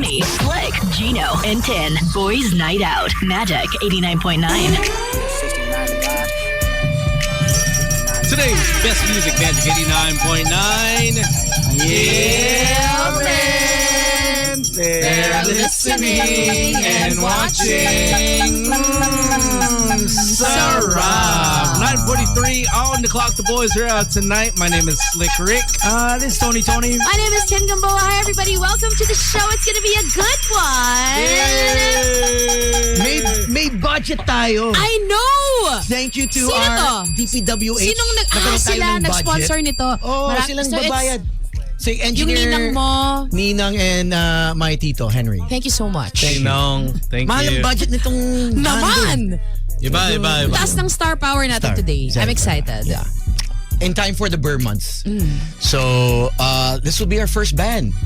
Tony, Slick, Gino, and Tin. Boys Night Out. Magic 89.9. Today's best music, Magic 89.9. Yeah, man. They're listening and watching. Sarah. 9:43 on the clock. The boys are out tonight. My name is Slick Rick. This is Tony. My name is Tin Gamboa. Hi, everybody. Welcome to the show. It's going to be a good one. May budget tayo. I know! Thank you to Sino our to? DPWH. Sinong sila nag-sponsor nito? Silang babayad. So, Yung engineer, ninang mo. Ninang and my tito, Henry. Thank you so much. Ninong, thank Mahal ang you. budget nitong Naman! Iba. Taas ng star power natin today. I'm excited. Yeah. In time for the Burr months. So, this will be our first band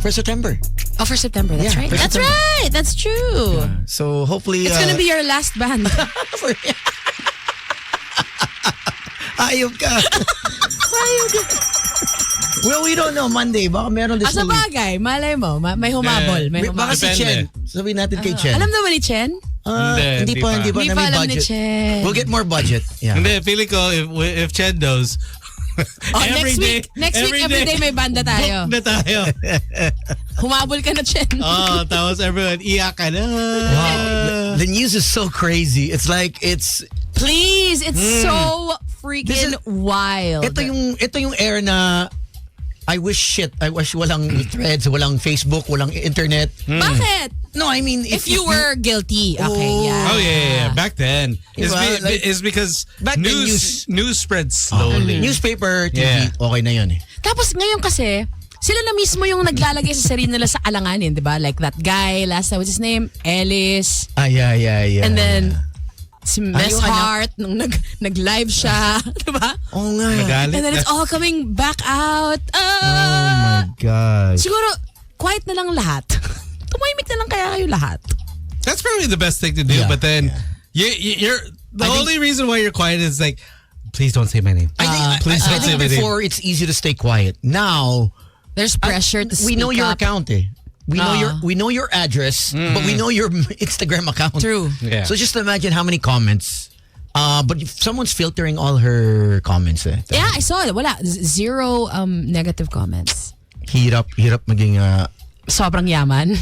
for September. Oh, for September. That's Yeah, right. for That's September. right. That's true. So, hopefully... It's gonna be your last band. Ayop ka. Well, we don't know. Monday, baka meron this Sa bagay, malay mo. May humabol. May Baka humabol. si Chen. Sabihin natin kay Chen. Alam naman ni Chen? Hindi pa Hindi na pa may alam ni budget. Chen. We'll get more budget. Yeah. Hindi, feeling ko if Chen knows, Next week, every day may banda tayo. book na tayo. Humabol ka na, Chen. Tapos everyone, iyak ka na. Wow. The news is so crazy. It's like Please, it's so freaking wild. ito yung era na I wish walang threads, walang Facebook, walang internet. Bakit? No, I mean If you were guilty. Okay, yeah. Oh yeah. Back then, Diba? it's because Back then, news spreads slowly. Newspaper, TV, Yeah. okay na yun eh. Tapos ngayon kasi, sila na mismo yung naglalagay sa sarili nila sa alanganin, di ba? Like that guy, last time, what's his name? Ellis. Yeah. And then, si Mess yung Hart, nung nag-live siya. Di ba? Oo nga. Nagalit And then it's na. all coming back out. Oh my God. Siguro, quiet na lang lahat. Tumahimik na lang kaya kayo lahat. That's probably the best thing to do. Yeah, But then you're the only reason why you're quiet is like, please don't say my name. I Please don't say think my name. before it's easy to stay quiet. Now, There's pressure to we speak know your up. account eh. We know your address, but we know your Instagram account. True. Yeah. So just imagine how many comments. But if someone's filtering all her comments eh. Yeah, I saw it. Wala. Zero negative comments. Hirap maging Sobrang yaman.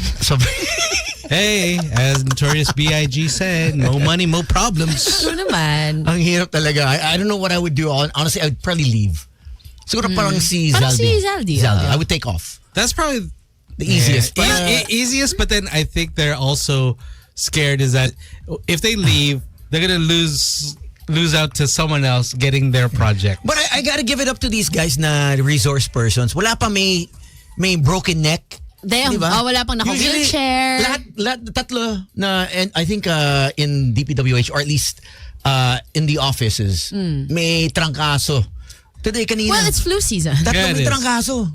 Hey, as Notorious B.I.G. said, no money, no problems. True naman. Ang hirap talaga. I don't know what I would do. Honestly, I would probably leave. Siguro parang si Zaldi. Parang si Zaldi. I would take off. That's probably The easiest. easiest, but then I think they're also scared is that if they leave, they're gonna lose out to someone else getting their project. But I gotta give it up to these guys na resource persons. Wala pa may broken neck. Damn. Diba? Wala pang naka-wheelchair. Lahat tatlo na, and I think in DPWH or at least in the offices, may trangkaso. Today kanina. Well, it's flu season. Tatlo Yeah, it may is. trangkaso.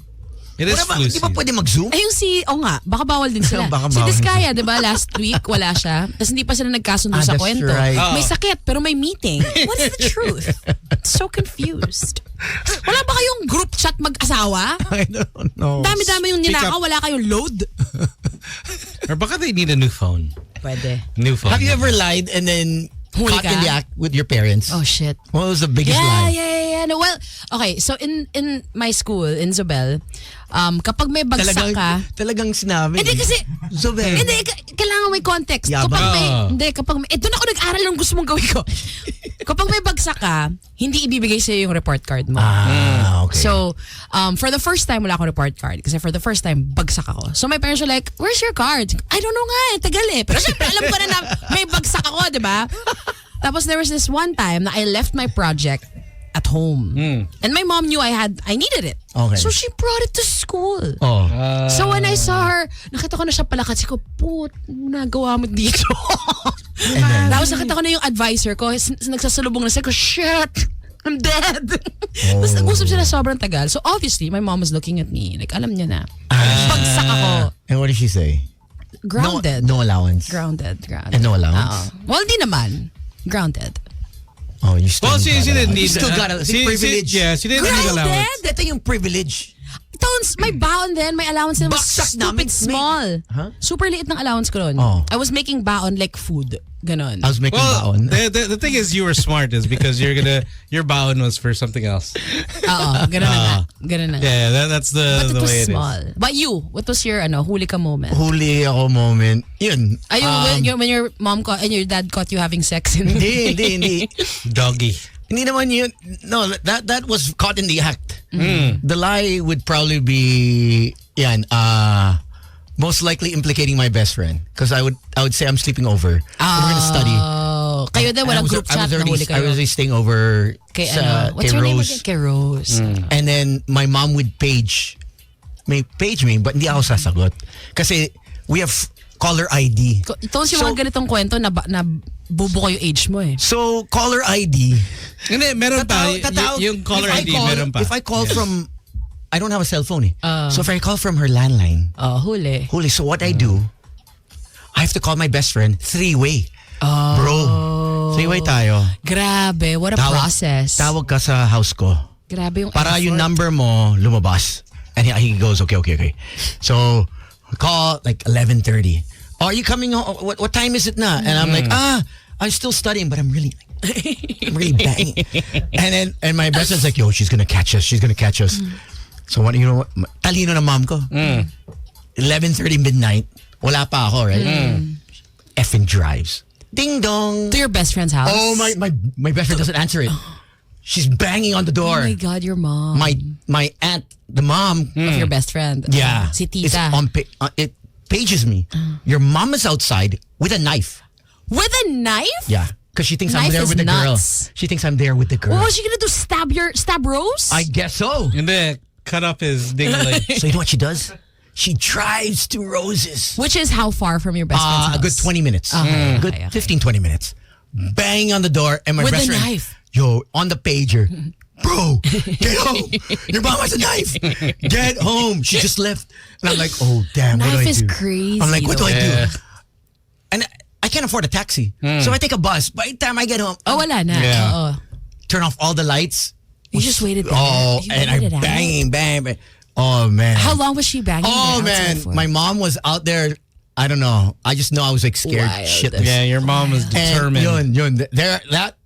It is Wala ba, flu di ba season. pwede mag-zoom? Ay, baka bawal din sila. Baka Si bawal. Diskaya, di ba, last week, wala siya. Tapos hindi pa sila nagkasundo sa that's kwento. right. May sakit, pero may meeting. What's the truth? So confused. Wala ba kayong group chat mag-asawa? I don't know. Dami-dami yung Speak ninakaw, up. wala kayong load. Or baka they need a new phone. Pwede. New phone. Have you ever lied and then Huli caught ka? in the act with your parents? Oh, shit. What was the biggest lie? Yeah. No, well, okay. So, in my school, in Zobel, kapag may bagsak ka, Talagang sinabi. hindi kasi, Zobel. hindi, kailangan may context. Yabang. Kapag may, doon ako nag-aral ng gusto mong gawin ko. Kapag may bagsak ka, hindi ibibigay sa'yo yung report card mo. Okay. So, for the first time, wala akong report card. Kasi for the first time, bagsak ako. So, my parents were like, where's your card? I don't know nga tagal eh. Pero syempre, alam ko na may bagsak ako, di ba? Tapos there was this one time na I left my project at home. And my mom knew I needed it. Okay. So, she brought it to school. Oh. So when I saw her, nakita ko na siya pala kasi ko, put, nagawa mo dito. Tapos nakita ko na yung advisor ko, nagsasalubong na siya ko, shit, I'm dead. Tapos nag-usap siya na sobrang tagal. So obviously, my mom was looking at me. Like, alam niya na. Bagsak ako. And what did she say? Grounded. No allowance. Grounded. And no allowance? Oo. Well, di naman. Grounded. Oh, you still Well, she didn't need you still got a privilege. She didn't need allowance. Grounded? Ito yung privilege. Tones, my baon then, my allowance then was Baksak namin, stupid small. Huh? Super liit ng allowance ko nun. Oh. I was making baon like food. Ganon. I was making Well, baon. the thing is, you were smart is because your baon was for something else. Oo, ganon na nga. Ganon na nga. Yeah, that's But it the was way it is. small. But you, what was your huli ka moment? Huli ako moment. Yun. Are you, when your mom caught and your dad caught you having sex in Hindi. Doggy. Hindi naman yun. No, that was caught in the act. The lie would probably be most likely implicating my best friend because I would say I'm sleeping over. We're gonna study. Oh, kayo din walang group chat na huli I kayo. was staying over Kay kay what's your name Rose. again? Kay Rose. And then my mom would page me, but hindi ako sasagot. Kasi we have caller ID. Tones yung mga ganitong kwento na bubuko yung age mo eh. So, caller ID. Hindi, meron pa. Yung caller If I ID, call- meron pa. If I call from, I don't have a cell phone eh. Ah. So if I call from her landline, Oh, huli. so what I do, I have to call my best friend three-way. Oh. Bro, three-way tayo. Grabe, what a process. Tawag ka sa house ko. Grabe yung Para effort. yung number mo lumabas. And he goes, okay. So, call like 11:30. Are you coming home? What time is it now? And I'm like, I'm still studying, but I'm really banging. And my best friend's like, yo, she's gonna catch us. So what, you know what? Talino na mom ko. 11:30 midnight. Wala pa ako, right? Effing drives. Ding dong. To your best friend's house. Oh, my best friend doesn't answer it. She's banging on the door. Oh my God, your mom. My aunt, the mom, of your best friend. yeah, Si it's tita. on it pages me. Your mom is outside with a knife. With a knife? Yeah, because she thinks I'm Knife there is with the girl. nuts. She thinks I'm there with the girl. What was she gonna do? Stab Rose? I guess so. Hindi, cut off his dingling. So you know what she does? She drives to Rose's. Which is how far from your best friend's house? A good 20 minutes. Okay, Good okay. 15, 20 minutes. Bang on the door and my With best a friend. knife. Yo, on the pager. Bro, get home. Your mom has a knife. Get home. She just left. And I'm like, oh, damn, what do I Knife is do? crazy, I'm like, what do I though. do? And I can't afford a taxi. So I take a bus. By the time I get home, Oh, wala na. Yeah. Oo. turn off all the lights. You just waited there. Oh, You and I waited it out? bang. Oh, man. How long was she banging? Oh, there man. outside for? My mom was out there. I don't know. I just know I was like scared Wild. shitless. Yeah, your mom was And determined.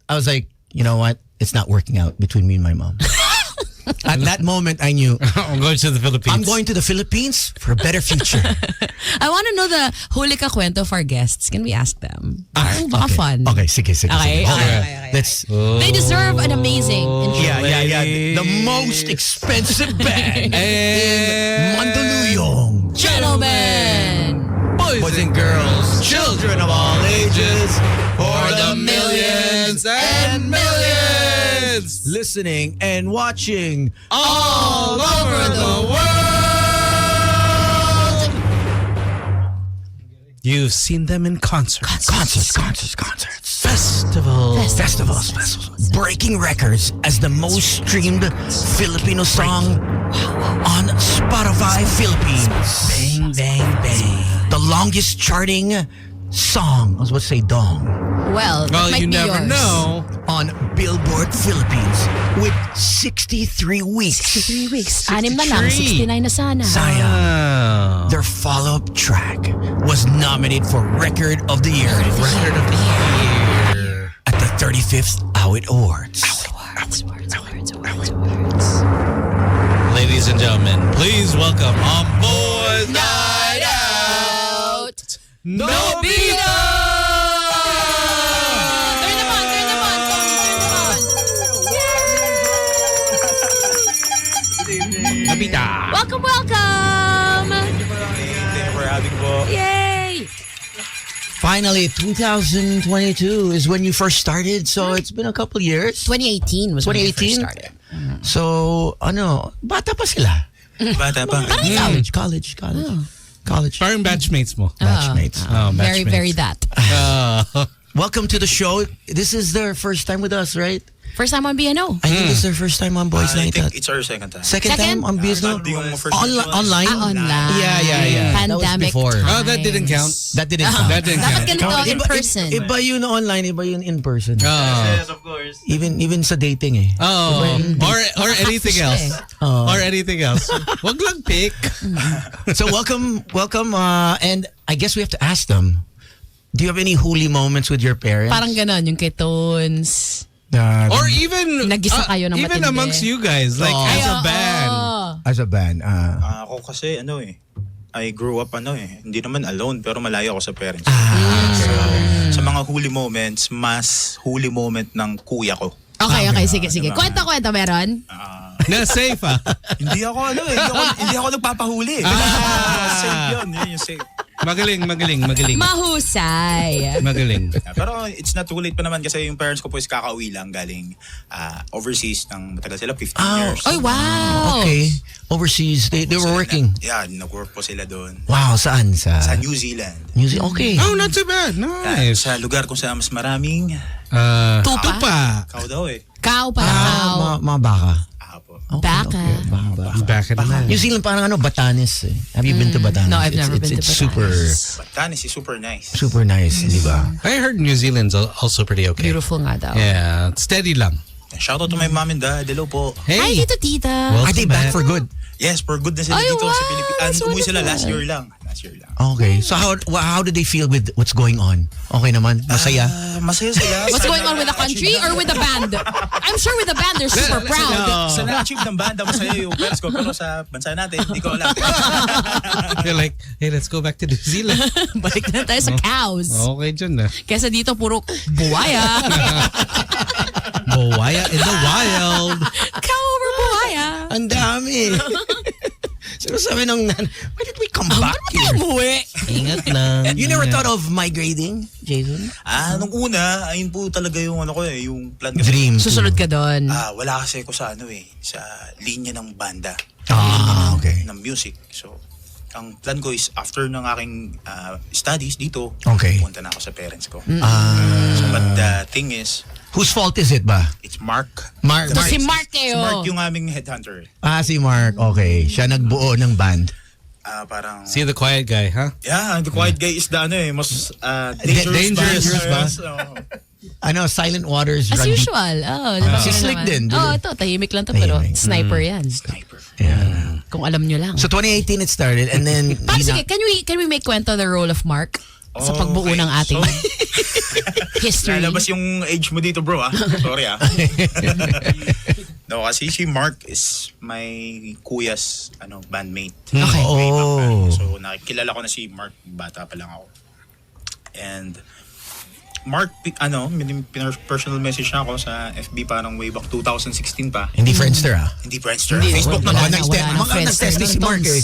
I was like, you know what? It's not working out between me and my mom. At that moment, I knew I'm going to the Philippines. I'm going to the Philippines for a better future. I want to know the huli ka kwento of our guests. Can we ask them? Parang baka okay. fun. Okay, sige. Okay, Hold on. okay. Let's. They deserve an amazing intro. Yeah. The most expensive band in Mandaluyong. Gentlemen. Boys and girls, children of all ages, for the millions and millions listening and watching all over the world. You've seen them in concert. Concerts. Festivals. Breaking records as the most streamed Filipino song on Spotify Philippines. Bang. The longest charting song. I was about to say dong. Well, that Well, might you be never yours. know. On Billboard Philippines with 63 weeks. 3 weeks. 6 na lang. 69 na sana. Sayang. Oh. Their follow-up track was nominated for Record of the Year at the 35th Awit Awards. Ladies and gentlemen, please welcome on Boys Night Out. Nobita! Turn them on. Nobita! Welcome. For having po. Yay. Finally, 2022 is when you first started, so it's been a couple years. 2018 was when we first 2018? started. So, bata pa sila. Bata pa. College. Parang batchmates mo. Batchmates. Very, very that. Welcome to the show. This is their first time with us, right? First time on BNO. I think it's their first time on Boys I Night think Out. it's our second time. Second time on BSNO? Hindi yung first Online? Online. Yeah. Pandemic That was before. time. Oh, that didn't count. That didn't count. That didn't Dapat count. ganito in person. Iba yun online, iba yun in person. Oh. Yes, of course. Even sa dating eh. Oh, or anything else. Or anything else. Wag lang pick. So welcome, and I guess we have to ask them, do you have any holy moments with your parents? Parang ganon, yung kay Tones. Or even Nag-isa kayo ng even matindi. amongst you guys, like as a band. As a band. Ako kasi I grew up hindi naman alone pero malayo ako sa parents. Sa mga holy moments, mas holy moment ng kuya ko. Okay, sige. Kwento, meron? Na safe ah. Hindi ako hindi ako nagpapahuli. Safe yun yung safe. Magaling. Mahusay. Magaling. Pero it's not too late pa naman kasi yung parents ko po is kakauwi lang galing overseas ng matagal sila, 15 years. Ay, wow. Okay. Overseas, they were working. Yeah, nag-work po sila doon. Wow, saan? Sa New Zealand. Okay. Oh, not too bad. Nice. Sa lugar kung saan mas maraming Tupa. kao daw Cow pala, cow. Mga baka. po. Baka. Back in the New Zealand parang Batanes eh. Have you been to Batanes? No, I've never been to It's super Batanes is super nice. super nice, di ba? I heard New Zealand's also pretty okay. Beautiful nga daw. Yeah, steady lang. Shout out to my mom and dad. Hello po. Hey. Hi, Tito Tita. Welcome Are they back back. for good? Yes, for good na sila Ay, dito wow. sa Pilipinas. That's Umuwi sila wonderful. last year lang. Okay. So how do they feel with what's going on? Okay naman? Masaya? Masaya sila. What's going on with the country or with the band? I'm sure with the band, they're super proud. Sa na-achieve ng banda, masaya yung parents ko. Pero sa bansa natin, hindi ko alam. They're like, hey, let's go back to New Zealand. Balik na tayo sa cows. Okay dyan na. Kesa dito puro buwaya. Buwaya in the wild. Cow over buwaya. Ang dami. So sabi nung why did we come back here? Umuwi. Ingat lang. You never thought of migrating, Jason? Nung una, ayun po talaga yung yung plan kasi. Dream. Susunod ka doon. Wala kasi ko sa sa linya ng banda. Okay. Ng music. So, ang plan ko is after ng aking studies dito, Okay. pumunta na ako sa parents ko. So, but the thing is, Whose fault is it ba? it's Mark. Mark. So si Mark Si kayo. Mark yung aming headhunter. Si Mark. Okay. Siya nagbuo ng band. Parang, See the quiet guy, huh? yeah, the quiet guy is the mas Dangerous ba? Silent Waters. As run deep. usual. Diba Si ganun Slick naman? din, diba? Ito, tahimik lang to pero Tahimik. sniper yan. Sniper. Yeah. Kung alam nyo lang. So 2018 it started and then Sige, can we make kwento the role of Mark sa pagbuo Okay. ng ating history? Lalabas yung age mo dito, bro, Sorry, No, kasi si Mark is my kuya's bandmate. Okay. Way back then. Oh. So, nakikilala ko na si Mark, bata pa lang ako. And Mark, personal message na ako sa FB parang way back 2016 pa. Hindi Friendster Hindi Friendster. Facebook wala na. Nag-test ni si Mark eh.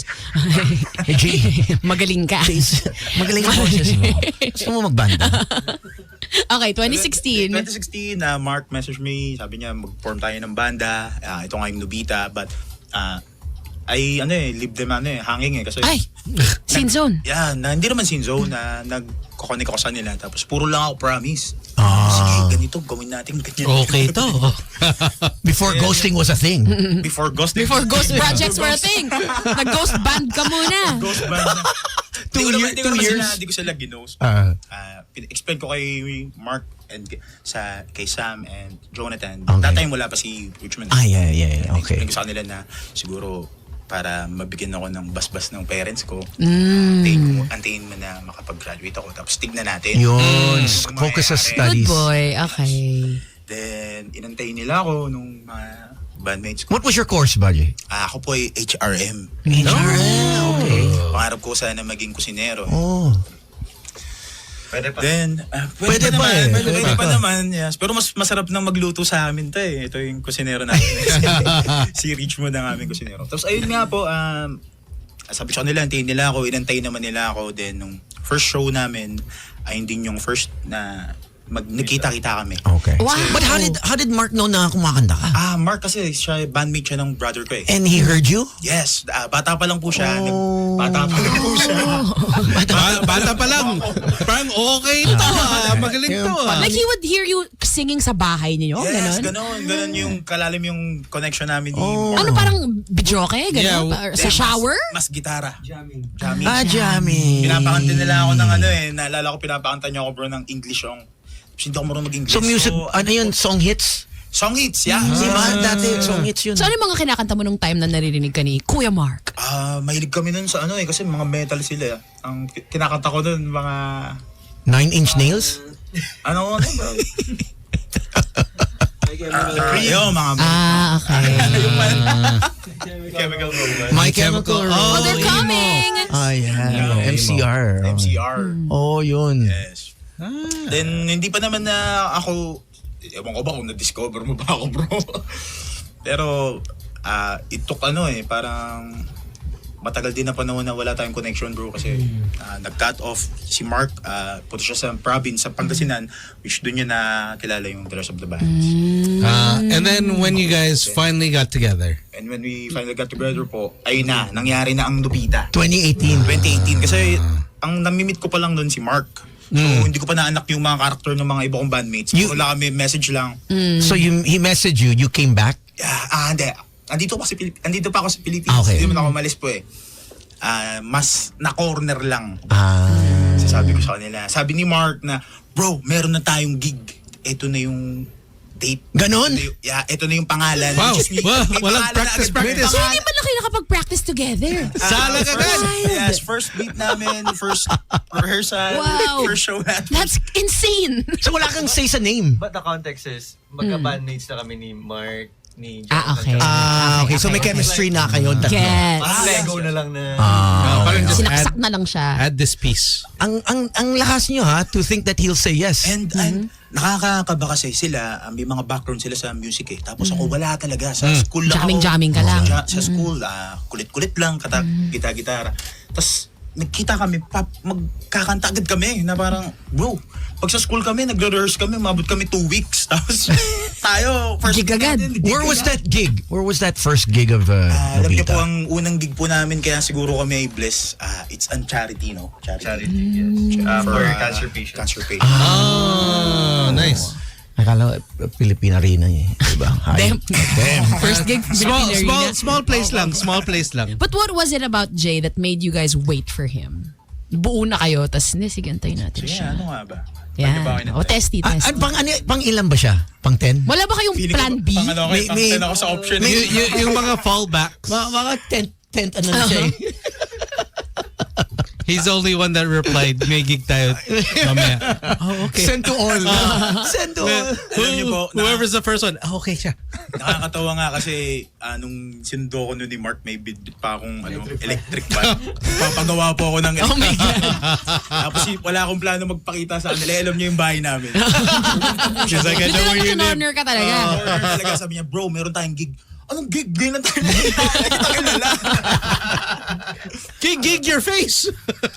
Hey, Jay. Magaling ka. Jason, magaling ang boses mo. Gusto mo magbanda? Okay, 2016. 2016, Mark messaged me, sabi niya mag-form tayo ng banda. Ito nga yung Nobita, but leave them hanging kasi Ay, sin zone. yeah, hindi naman sin zone na nagko-connect ako sa nila tapos puro lang ako promise. Sige, ganito gawin natin ganyan. Okay to. Before ghosting was a thing. Before ghost Projects were a thing. Nag-ghost band ka muna. Ghost band na. 2 years. Hindi ko sila ginost. Explain ko kay Mark and kay Sam and Jonathan. Okay. That time wala pa si Richmond. Yeah. Okay. Explain ko sa kanila na siguro para mabigyan ako ng basbas ng parents ko. Antayin mo na makapag-graduate ako tapos tignan natin. Yun. Kung Focus sa mangyayari. studies. Good boy. Okay. Then, inantayin nila ako nung mga bandmates ko. What was your course, Budgie? Ako po ay HRM. Okay. Pangarap ko sana maging kusinero. Oh. Then, Pwede pa Pwede pa naman, yes. Pero mas masarap nang magluto sa amin to eh. Ito yung kusinero namin. Si Richmond ang aming kusinero. Tapos ayun nga po, sabi ko nila, antayin nila ako, inantay naman nila ako. Then, nung first show namin, ay hindi yung first na nagkita-kita kami. Okay. Wow. But how did Mark know na kumakanta ka? Mark kasi, bandmate siya ng brother ko eh. And he heard you? Yes, bata pa lang po siya. Bata pa lang po siya. Bata pa lang. Parang okay to magaling to Like he would hear you singing sa bahay niyo, Yes, ganon? ganon yung kalalim yung connection namin ni Mark. Ano parang videoke, Yeah, ganon? Sa shower? Mas gitara. Jamming. jamming. Pinapakanta nila ako ng naalala ko pinapakanta niyo ako bro ng English song. Tapos hindi ako marunong mag-English. So music, ano yun, song hits? Song hits, yeah. Di ba? Dati song hits yun. So ano yung mga kinakanta mo nung time na naririnig ka ni Kuya Mark? Mahilig kami nun sa kasi mga metal sila. Ang kinakanta ko nun, mga... 9-inch nails? Ano bro? Yung mga... Okay. Chemical Romance. My Chemical Romance. Oh, they're coming! Yeah. MCR. MCR. Oh, yun. Yes. Then, hindi pa naman na ako, ewan ko ba kung na-discover mo ba ako, bro? Pero, it took parang matagal din na panahon na wala tayong connection, bro, kasi nag-cut off si Mark, punta siya sa province, sa Pangasinan, which dun yun na kilala yung the rest of the band. And then when you guys finally got together. And when we finally got together po, ayun na, nangyari na ang Lupita. 2018. 2018, kasi ang namimit ko pa lang nun si Mark. So, hindi ko pa naanak yung mga karakter ng mga iba kong bandmates. Puro lang kami, message lang. So he messaged you, you came back? Hindi. Andito pa ako sa Pilipinas. Okay. Hindi naman ako umalis po eh. Mas na-corner lang. Sabi ko sa kanila. Sabi ni Mark na, bro, meron na tayong gig. Ito na yung date. Ganon? Ito na yung pangalan. Wow. Just me- Wow. may Walang pangalan na practice. agad. So hindi ba na kayo nakapag-practice together? Sala ka agad. Yes, first beat namin, first rehearsal, Wow. first show natin. That's insane! So wala kang say sa name? But the context is, magka-bandmates na kami ni Mark, ni Okay. Okay, so may chemistry na kayo. Yes. Parang Lego na lang na. Parang just Sinaksak na lang siya. add this piece. Ang lakas nyo to think that he'll say yes. And nakakakaba kasi sila, may mga background sila sa music eh. Tapos ako wala talaga. Sa school lang ako. Jamming ka lang. Sa school, kulit-kulit lang, gitara-gitara. Tapos nagkita kami, magkakanta agad kami na parang, bro, pag sa school kami, nagre-rehearse kami, mabot kami 2 weeks. Tapos tayo, first Gig agad. natin, Where was that gig? Where was that first gig of alam niyo po, Nobita? ang unang gig po namin, kaya siguro kami ay blessed, it's on charity, no? Charity, yes. For cancer patients. Cancer patients. Oh, nice. Akala Philippine Arena eh. Diba? Damn. First gig, Philippine Arena. Small place lang. But what was it about Jay that made you guys wait for him? Buo na kayo, tas sige, antayin natin Yeah, siya. ano nga ba? Yeah. Pagkabawi O, testy. Pang ilan ba siya? Pang 10? Wala ba kayong plan B? Pang ako sa option. Yung mga fallbacks. Mga 10 ano na siya eh. He's the only one that replied, may gig tayo mamaya. Oh, okay. Send to all. Send to all. Alam niyo po, Whoever's the first one, okay siya. nakakatawa nga kasi nung sinundo ko nun ni Mark, may bit pa akong electric fan. Papagawa po ako ng electric Oh my God. Tapos wala akong plano magpakita sa kanila. Alam niyo yung bahay namin. She's like, I know where you live. honor ka talaga. Talaga sabi niya, bro, meron tayong gig. Anong gig? Gig na tayo. Nakita kilala. Gig your face.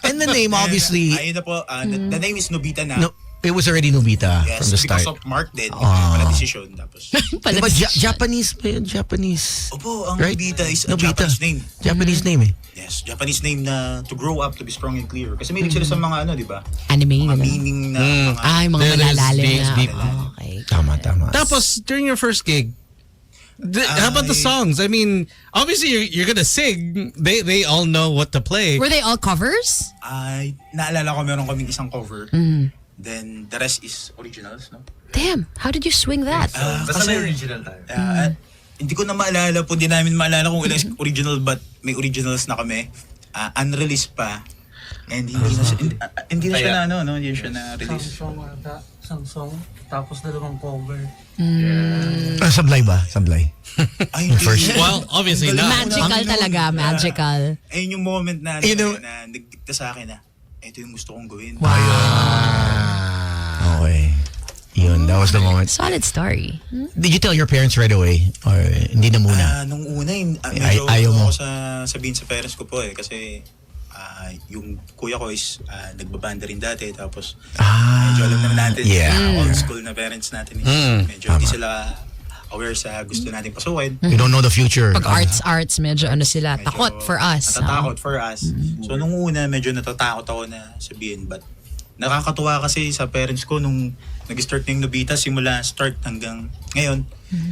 And the name obviously, Ayun na po, the name is Nobita na. no, it was already Nobita Yes, from the start. because of Mark din. Pala decision. Tapos, Diba Japanese ba yun? Japanese. opo, ang Right? Nobita is a Nobita. Japanese name. Japanese name eh. Yes, Japanese name na to grow up, to be strong and clear. Kasi may sila sa mga di ba? Anime. Mga ganun. meaning na mga... Ay, mga There's malalalim days na. deep. Okay. Tama. Tapos, during your first gig, how about the songs? I mean, obviously you're gonna sing. They all know what to play. Were they all covers? Ay, naalala ko meron kaming isang cover. Then the rest is originals, no? Damn, how did you swing that? Basta may original tayo. Hindi ko na maalala po, hindi namin maalala kung ilang original, but may originals na kami. Unreleased pa. And hindi na siya na hindi siya na release. Isang song, tapos dalawang cover. Sablay ba? Sablay. Ay, hindi. First- Well, obviously not. Magical talaga, magical. Ayun yung moment na, You know- na nagdikta sa akin na, ito yung gusto kong gawin. Okay. Yun, that was the moment. Solid story. Did you tell your parents right away? Or hindi na muna? Nung una, medyo ayaw mo. ako sabihin sa parents ko po kasi yung kuya ko is nagbabanda rin dati, tapos medyo alam naman natin, yeah. old school na parents natin is medyo hindi sila aware sa gusto nating pasukin. You don't know the future. Pag arts, medyo ano sila, Medyo takot for us. Natatakot for us. So nung una, medyo natatakot ako na sabihin. But nakakatuwa kasi sa parents ko nung nag-start ng Nobita, simula start hanggang ngayon,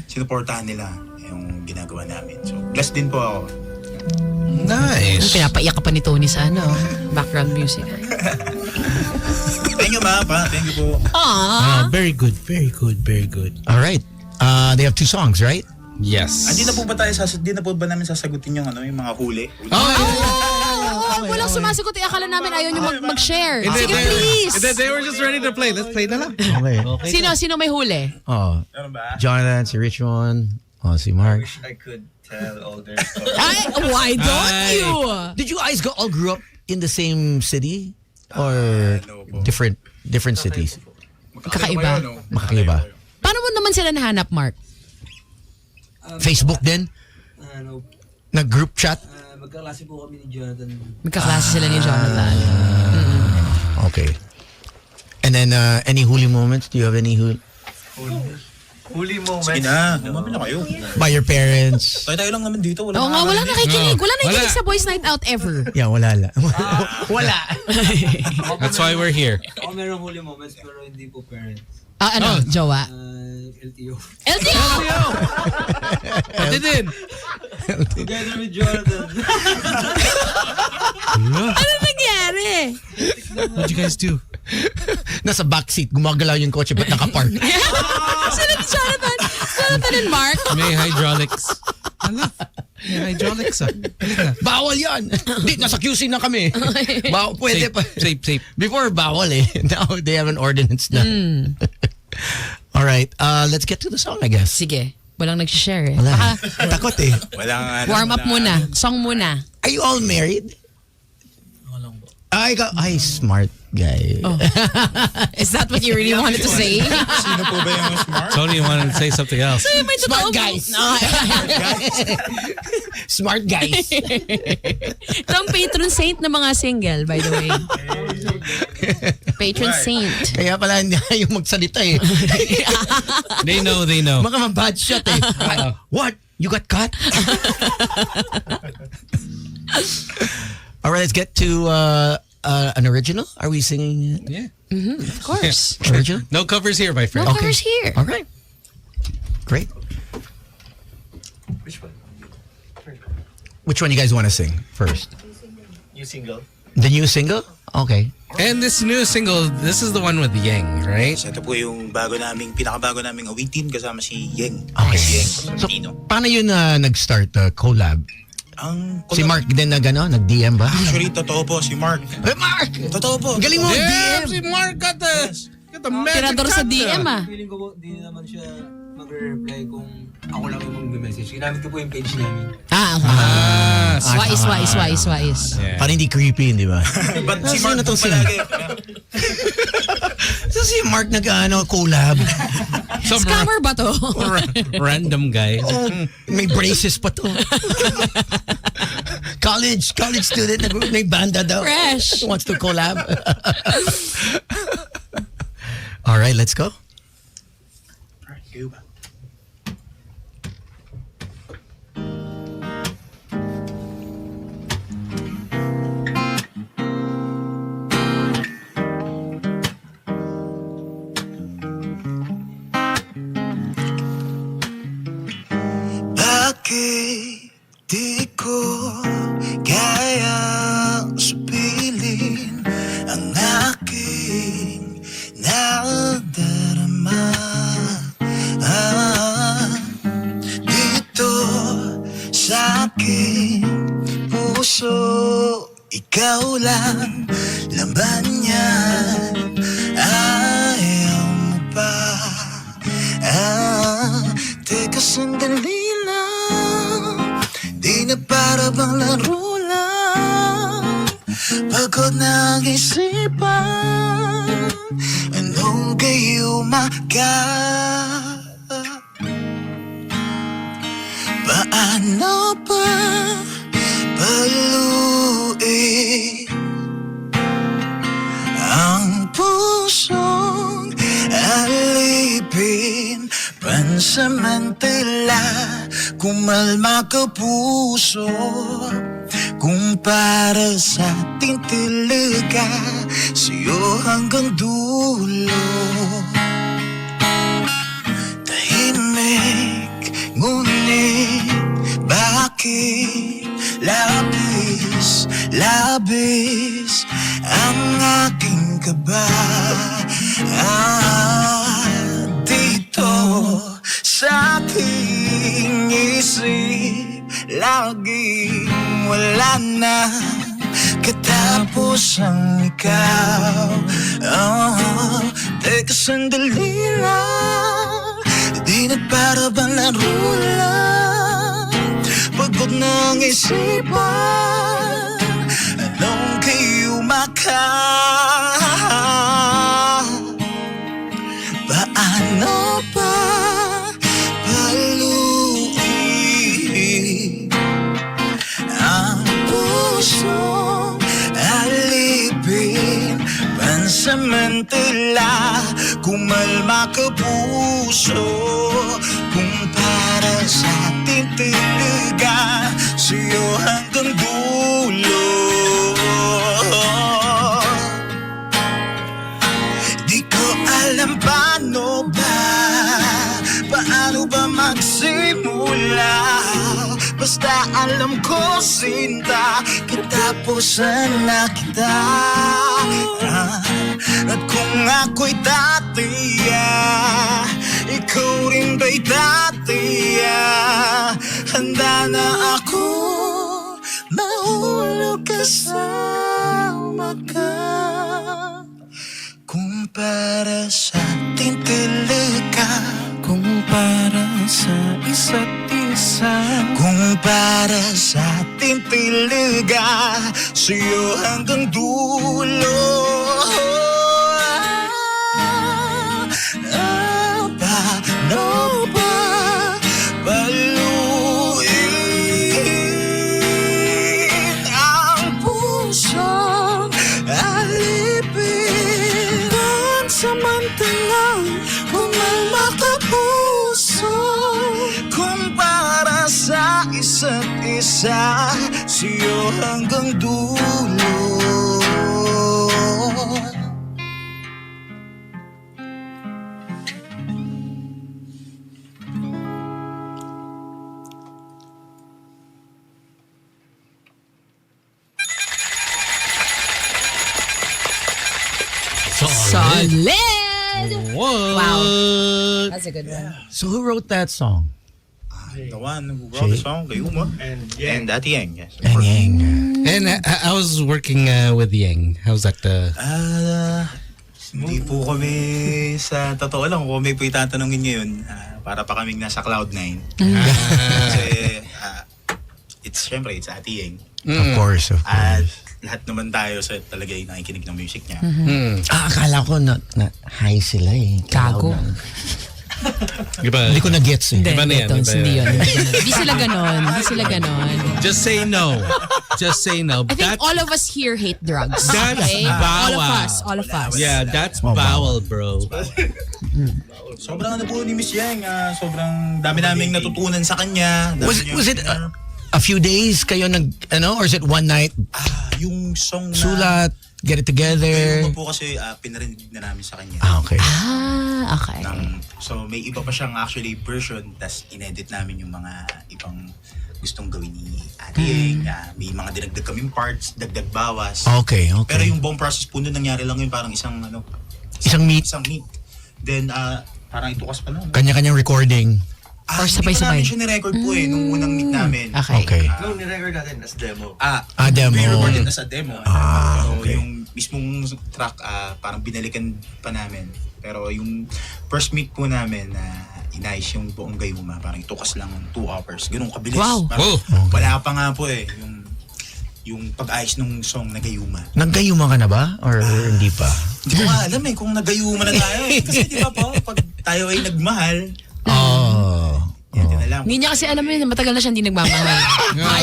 sinuportahan nila yung ginagawa namin. So blessed din po ako. Nice. Pinapaiyak ka pa ni Tony sa ano, background music. Thank you, ma. Thank you po. Very good, very good, very good. All right. They have 2 songs, right? Yes. Hindi na po ba namin sasagutin yung yung mga huli? Walang sumasagot. Akala namin ayaw nyo mag-share. Hindi, Sige, they- please. They were just ready to play. Let's play na lang. Okay. Sino may huli? Oh, Meron ba? Jonathan, si Richmond, si Mark. Wish I could tell all their stories. Ay, why don't Ay. you? Did you guys all grew up in the same city? Or no po. different cities? Kakaiba. Makakaiba. Paano mo naman sila nahanap, Mark? Facebook din? Ano, Nag-group chat? magkaklase po kami ni Jonathan. Magkaklase sila ni Jonathan. Okay. And then, any huli moments? Do you have any Huli moments. Sige na, umamin na kayo. by your parents? Tayo lang naman dito. Oo nga, wala nakikinig. Wala nakikinig Wala. sa Boys Night Out ever. Yeah, wala lang. Wala. That's why we're here. Ako merong huli moments pero hindi po parents. Ano, jowa? LTO. LTO! Pati din. Together with Jonathan. Ano nangyari? What'd you guys do? Nasa backseat, gumagalaw yung kotse, ba't nakapark? Sino ni Jonathan? Jonathan and Mark? May hydraulics. Hala. May hydraulics ah. Halika. Bawal yan! Di, nasa QC na kami. Pwede Safe, pa. safe. Before, bawal eh. Now, they have an ordinance na. All right, let's get to the song, I guess. Sige. Walang nag-share eh. Wala. Takot eh. Warm up muna. Song muna. Are you all married? Ay, smart guy. Oh. Is that what you really wanted to say? Sino po ba yung smart? Tony wanted to say something else. May Smart totoo- guys. No. Smart guys. Ito ang patron saint ng mga single, by the way. Patron Why? saint. Kaya pala hindi ayaw magsalita eh. They know. Mga bad shot eh. Ay, what? You got caught? All right, let's get to an original. Are we singing Yeah. Of course. original? No covers here, my No friend. covers here. All right. Great. Which one? Which one you guys want to sing first? New single? The new single? Okay. And this new single, this is the one with Yang, right? So ito po yung pinakabago naming awitin kasama si Yeng. Okay. Yeng So, Constantino. paano yun nag-start, collab? Ang Si Mark din nag-DM ba? Actually, totoo po si Mark. Hey, Mark! Totoo po. Galing mo Yeah, mag-DM! si Mark got the magic Tirador sa touch, DM ah. Feeling ko po, di naman siya magre-reply kung ako lang yung mag-message. Ginamit ko po yung page namin. Ah, Wise. yeah. Parang hindi creepy, di ba? But si Sino Mark to po sing? palagi. So si Mark collab. Some Scammer ba to? random guy. Oh, may braces pa to. college student, may banda daw. Fresh. Wants to collab. All right, let's go. Kayo ba? Bakit di ko kayang supilin ang aking nadarama? Dito sa aking puso, ikaw lang laban niya. Ayaw mo pa? Teka sandali lang, di na para bang laro lang. Pagod na ang isipan, anong gayuma ka? Paano pa paluin ang pusong alipin pansamantalang Pansamantala, kumalma ka puso. Kung para sa atin talaga, sa'yo hanggang dulo. Tahimik, ngunit bakit labis, labis ang aking kaba? Dito sa aking isip, laging wala na katapos ang ikaw. Teka sandali lang, di na para bang laro lang. Pagod ng isipan, anong kayuma ka? Paano ba paluin ang pusong alipin? Pansamantala, kumalma ka puso. Kung para sa atin talaga, sa'yo hanggang dulo. Di ko alam paano ba magsimula. Basta alam ko sinta, katapusan na kita. At kung ako'y tatiya, ikaw rin ba'y tatiya? Handa na ako mahulog kasama ka. Kung para sa atin talaga, kung para sa isa't isa, kung para sa atin talaga, sa'yo hanggang dulo. Paano ba paluin ang pusong alipin? Pansamantalang kumalma ka puso. Kung para sa isa't isa, sa'yo hanggang dulo. Solid! What? Wow. That's a good one. So who wrote that song? The one who wrote the song, Gayuma, and Ati Yang, yes. Ang Yang. And I was working with Yang. How's that? Hindi po kami, sa totoo lang, kung may po itatanungin ngayon, para pa kaming nasa Cloud9. Kasi, it's Ati Yang. Of course, of At course. lahat naman tayo sa talaga yung nakikinig ng music niya. Akala ko na high sila eh. Gago. Diba? Hindi ko na-gets eh. Hindi, Iba na yan, Tons, iba hindi yan. yun. Hindi sila ganon. Hindi sila ganon. Just say no. Just say no. I think all of us here hate drugs. That's All of bawal. us. All of us. Yeah, that's bowel, bro. Sobrang ano po ni Miss Yang, sobrang dami naming natutunan sa kanya. Dami Was niya- it a few days kayo or is it one night? yung song na... Sulat, get it together. Yung iba po kasi pinarinig na namin sa kanya. Okay. Okay. So may iba pa siyang actually version, tas inedit namin yung mga ibang gustong gawin ni Ate Yang. May mga dinagdag kaming parts, dagdag bawas. Okay. Pero yung buong process po nun, nangyari lang yun parang isang Isang meet. Then parang itukas pa lang. Kanya-kanyang recording. Or Hindi sabay-sabay. pa namin siya ni-record po nung unang meet namin. Okay. No, nirecord natin as demo. Demo. We recorded as a demo. So okay. yung mismong track, parang binalikan pa namin. Pero yung first meet po namin, inayos yung buong Gayuma. Parang itukas lang 2 hours. Ganun kabilis. Wow. Parang Oh. wala pa nga po yung pag-ayos ng song na Gayuma. Naggayuma ka na ba? Or hindi pa? Hindi ko nga alam kung nagayuma na tayo. Kasi di ba po, pag tayo ay nagmahal, yan din alam. Hindi niya kasi alam mo yun, matagal na siya hindi nagmamahal.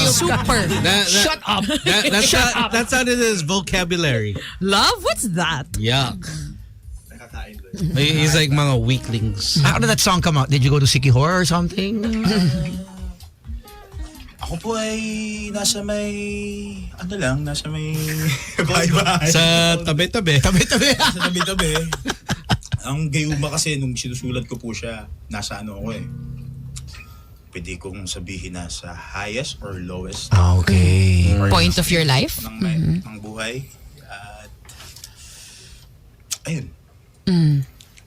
Super. Shut up. That's not in his vocabulary. Love? What's that? Yuck. kakain doon. He's like mga weaklings. How did that song come out? Did you go to Siki Horror or something? Ako po ay nasa may, nasa may bahay-bahay. Sa tabi-tabi. Tabi-tabi. Sa tabi-tabi. Ang gayuma kasi nung sinusulat ko po siya, nasa ako eh. Pwede kong sabihin na sa highest or lowest Okay. Point of your life? ng buhay. At ayun.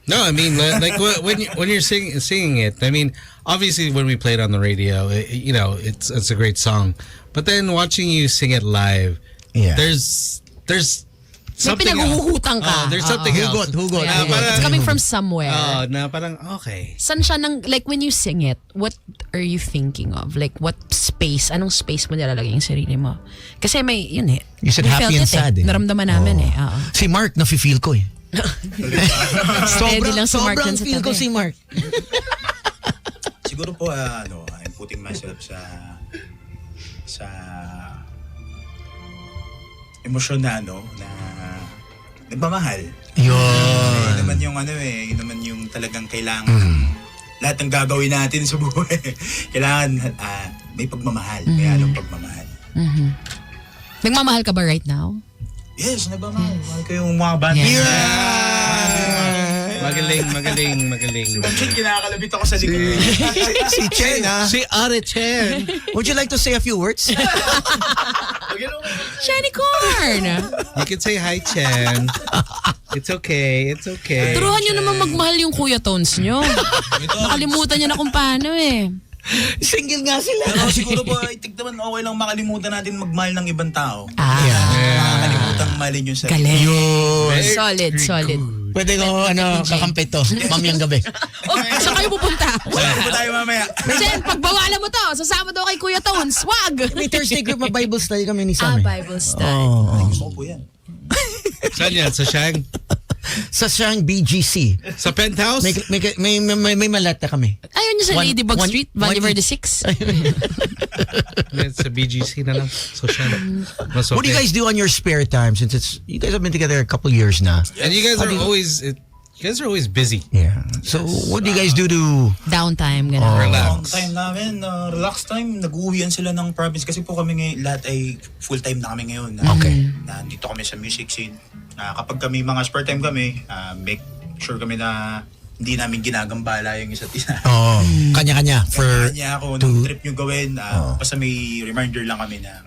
No, I mean, like when you're singing it, I mean, obviously when we play it on the radio, it's a great song. But then watching you sing it live, Yeah. there's May something pinaghuhutan ka. there's something else. Hugot. Yeah, Na parang- it's coming from somewhere. Na parang okay. San siya like when you sing it, what are you thinking of? Like what space? Anong space mo nilalagay yung sarili mo? Kasi may, yun eh. You said we happy felt and it sad. Eh. Naramdaman namin eh. Oo. Si Mark, nafe-feel ko eh. Steady lang si Mark sobrang dyan sa feel ko tabi. si Mark. Siguro po I'm putting myself sa emosyon na nagmamahal. Yun. Yun naman yung yun naman yung talagang kailangan lahat ng gagawin natin sa buhay. Kailangan may pagmamahal, may halong pagmamahal. Nagmamahal ka ba right now? Yes, nagmamahal. Mahal ko yung mga banda. Magaling. Chen, kinakalabit ako sa likod. Si Chen, Si Ate Chen. Would you like to say a few words? Shiny corn! You can say hi, Chen. It's okay. Turuhan nyo naman magmahal yung Kuya Tones nyo. Nakalimutan nyo na kung paano eh. Single nga sila. Pero siguro po, tignaman okay lang makalimutan natin magmahal ng ibang tao. Makakalimutan mahalin yung sarili. Galing. Yun. Solid. Pwede ko kakampi to. Mamayang gabi. Oh, saan kayo pupunta? Wala po tayo mamaya. Jen, pagbawalan mo to. Sasama daw kay Kuya Tones. Wag! May Thursday group, mag-Bible study kami ni Sam. Bible study. Gusto ko po yan. Saan yan? Sa Shang? Sa siyang BGC. Sa penthouse? May malata kami. Ayun nyo sa Ladybug Street, Valley Verde 6. Sa BGC na lang. So Shang. Mas okay. What do you guys do on your spare time since you guys have been together a couple years now? And you guys are always busy. Yeah. So what do you guys do to Downtime, gano'n. Long Relax. time namin, relax time, nag-uwian sila ng province kasi po kami ngayon, lahat ay full-time na kami ngayon. Okay. Nandito kami sa music scene. Kapag kami mga spare time kami, make sure kami na hindi namin ginagambala yung isa't isa. Oh, kanya-kanya for Kanya ako, nung trip nyo gawin, basta may reminder lang kami na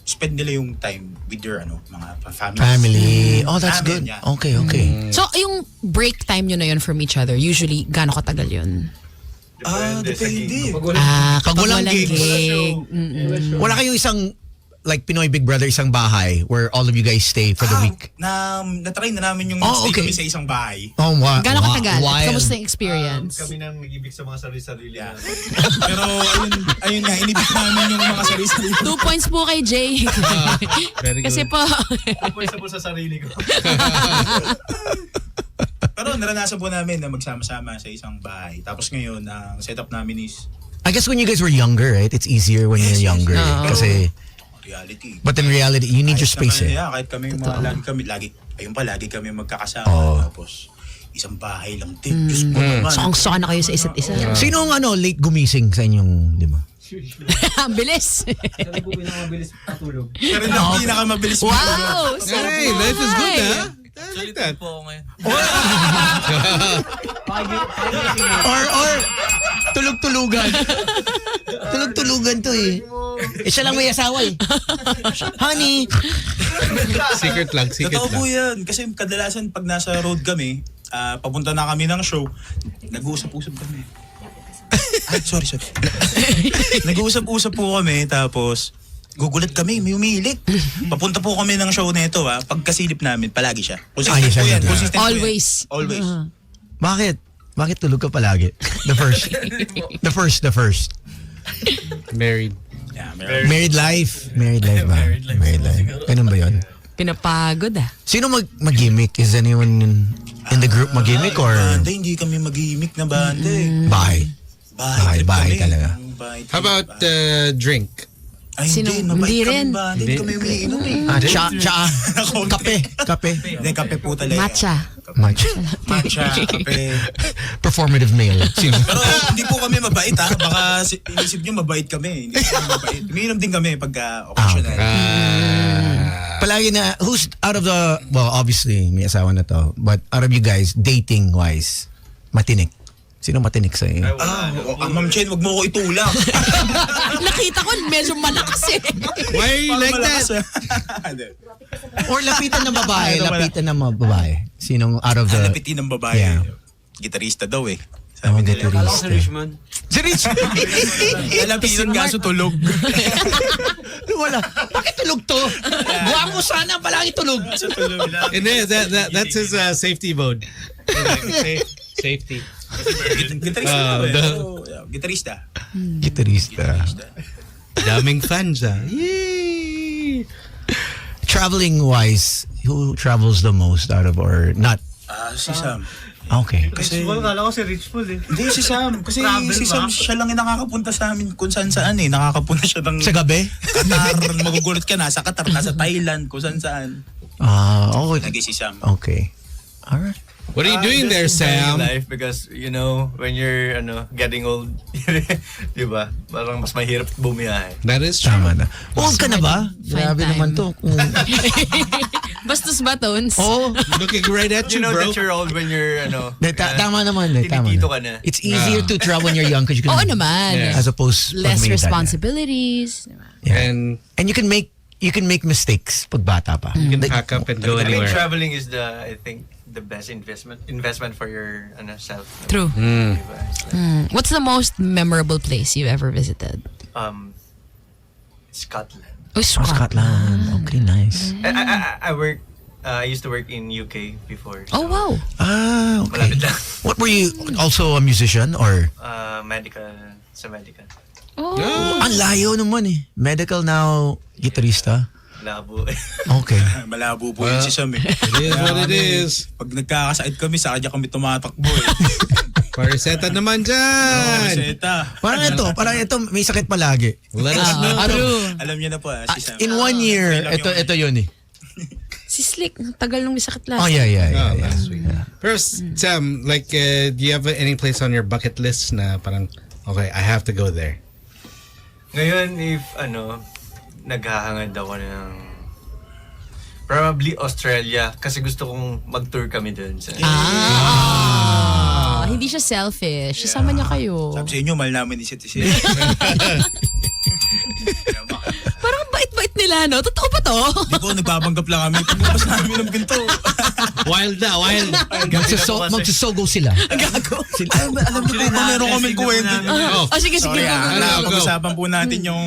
spend nila yung time with your mga family. Oh, that's Namin, good. yeah. Okay. So, yung break time nyo na yun from each other, usually, gaano katagal yun? Depende. Pag walang gig. Wala kayong isang like Pinoy Big Brother, isang bahay where all of you guys stay for the week? Na-try na namin yung Oh, stay okay. kami sa isang bahay. Oh, Gaano katagal? wild. Kamusta yung experience? Kami nang nag-ibig sa mga sarili-sarili. Yeah. Pero ayun nga, inibig namin yung mga sarili-sarili. 2 points po kay Jay. Very good. Kasi po, Apoy sa sarili ko. Pero naranasan po namin na magsama-sama sa isang bahay. Tapos ngayon, ang setup namin is I guess when you guys were younger, right? It's easier when you're younger. Oo. Kasi, reality. but in reality, you need your Kahit space naman, eh. yeah, kahit kami lagi kami magkakasama. Oo. Tapos, isang bahay lang din. Diyos ko naman. sokang-soka na kayo sa isa't isa. Sino ang late gumising sa inyong, di ba? Ang bilis. Siya rin po pinakamabilis patulog. Pero lang pinakamabilis mo. Wow! Hey, life is good, huh? I like that. Or tulog-tulugan. Tulog-tulugan to eh. Siya lang may asawa eh. Honey. Secret lang. Totoo po yan. Kasi kadalasan pag nasa road kami, papunta na kami ng show, nag-uusap-usap kami. Sorry. Nag-uusap-usap po kami, tapos gugulat kami, may umiilik. Papunta po kami ng show na ito, pagkasilip namin, palagi siya. Consistent po yan. Consistent po yan. Always. Always. Bakit? Bakit tulog ka palagi? The first. Married. Yeah, meron. Married life ba? Married life. Ganun ba yun? Pinapagod Sino mag-gimmick? Is anyone in the group mag-gimmick or Banda, hindi kami mag-gimmick na banda eh. bahay? Bahay Bahay kami. talaga. Bahay trip. How about drink? Ay, Sino- hindi. Mabait hindi kami rin. ba? Hindi kami umiinom eh. Tsa. Kape. Hindi, kape po talaga. Matcha. Matcha, kape. Performative male. Sino? Pero hindi po kami mabait ha. Baka inisip nyo mabait kami. Hindi kami mabait. Umiinom din kami pagka occasional. Palagi na, who's out of the, well, obviously, may asawa na to, but out of you guys, dating-wise, matinik. Sino matinik sa iyo? Ma'am Chen, wag mo ko itulak. Nakita ko, medyo malakas eh. Why are you like Malakas, that? Hindi. Or lapitan ng babae, Ano, wala. lapitan ng mga babae. Sinong out of the... Lapitin ng babae. Yeah. Gitarista daw eh. Oh, Sabi nila. Kala ko sa Richmond. Si Rich! Lalapitan kaso tulog. Wala. Bakit tulog to? Guwapo sana, palagi tulog. Kaso tulog lang. And then that's his safety mode. Safety. Gitarista daw eh. Pero, yeah, gitarista. Gitarista. Daming fans Yay! Traveling-wise, who travels the most out of, or not? Si Sam. Okay. Kasi, Richmond, kala ko si Richmond eh. hindi si Sam. Kasi Travel si Sam, ba? siya lang yung nakakapunta sa amin kung saan saan eh. Nakakapunta siya ng Sa gabi? Qatar. Magugulat ka, nasa Qatar, nasa Thailand, kung saan saan. Okay. Lagi si Sam. Okay. Alright. What are you doing there, Just enjoying Sam? life because, you know, when you're getting old, di ba? Parang mas mahirap bumiyahe. That is true. Tama na. Old ka na ba? Fine Grabe time. naman to. Bastos ba, Tones? Oo. Looking right at You you, know bro. that you're old when you're, Tama naman. Tama tinitito na. ka na. It's easier to travel when you're young because you can... Oo naman. Yeah. As opposed... pag Less may edad na. responsibilities. Yeah. And And you can make mistakes pag bata pa. you can Like, pack up and go I mean, anywhere. traveling is I think, the best investment for your self. True. Mm. Diba? It's like, What's the most memorable place you've ever visited? Scotland. Oh, Scotland. Okay, nice. I used to work in UK before. Oh, wow. Okay. Malapit lang. What were you, also a musician or? Medical. Oh. Ang layo naman eh. Medical now, gitarista. Labo. Okay. Malabo po yun si Sam eh. It is what it is. Pag nagkakasakit kami, sa kanya kami tumatakbo eh. Pariseta naman dyan. Seta. Parang ito, may sakit palagi. Let us know. Alam niyo na po si Sam. In 1 year, Okay lang ito yun eh. Si Slick, tagal nung may sakit Oh, last. yeah. Last week. First, Sam, like, do you have any place on your bucket list na parang, okay, I have to go there? Ngayon, if naghahangad ako ng probably Australia kasi gusto kong mag-tour kami dun. Hindi siya selfish. Sasama niya kayo. Sabi sa inyo, mahal namin isa't isa. Parang ang bait-bait nila, no? Totoo ba to? Di po, nagbabanggap lang kami. Pagbukas namin ng pinto. Wild na, wild. Magsusogo sila. Gago. Alam niyo po ba, meron kami kwento. Oh, Oh, sige, Sorry go, go, go. pag-usapan po natin yung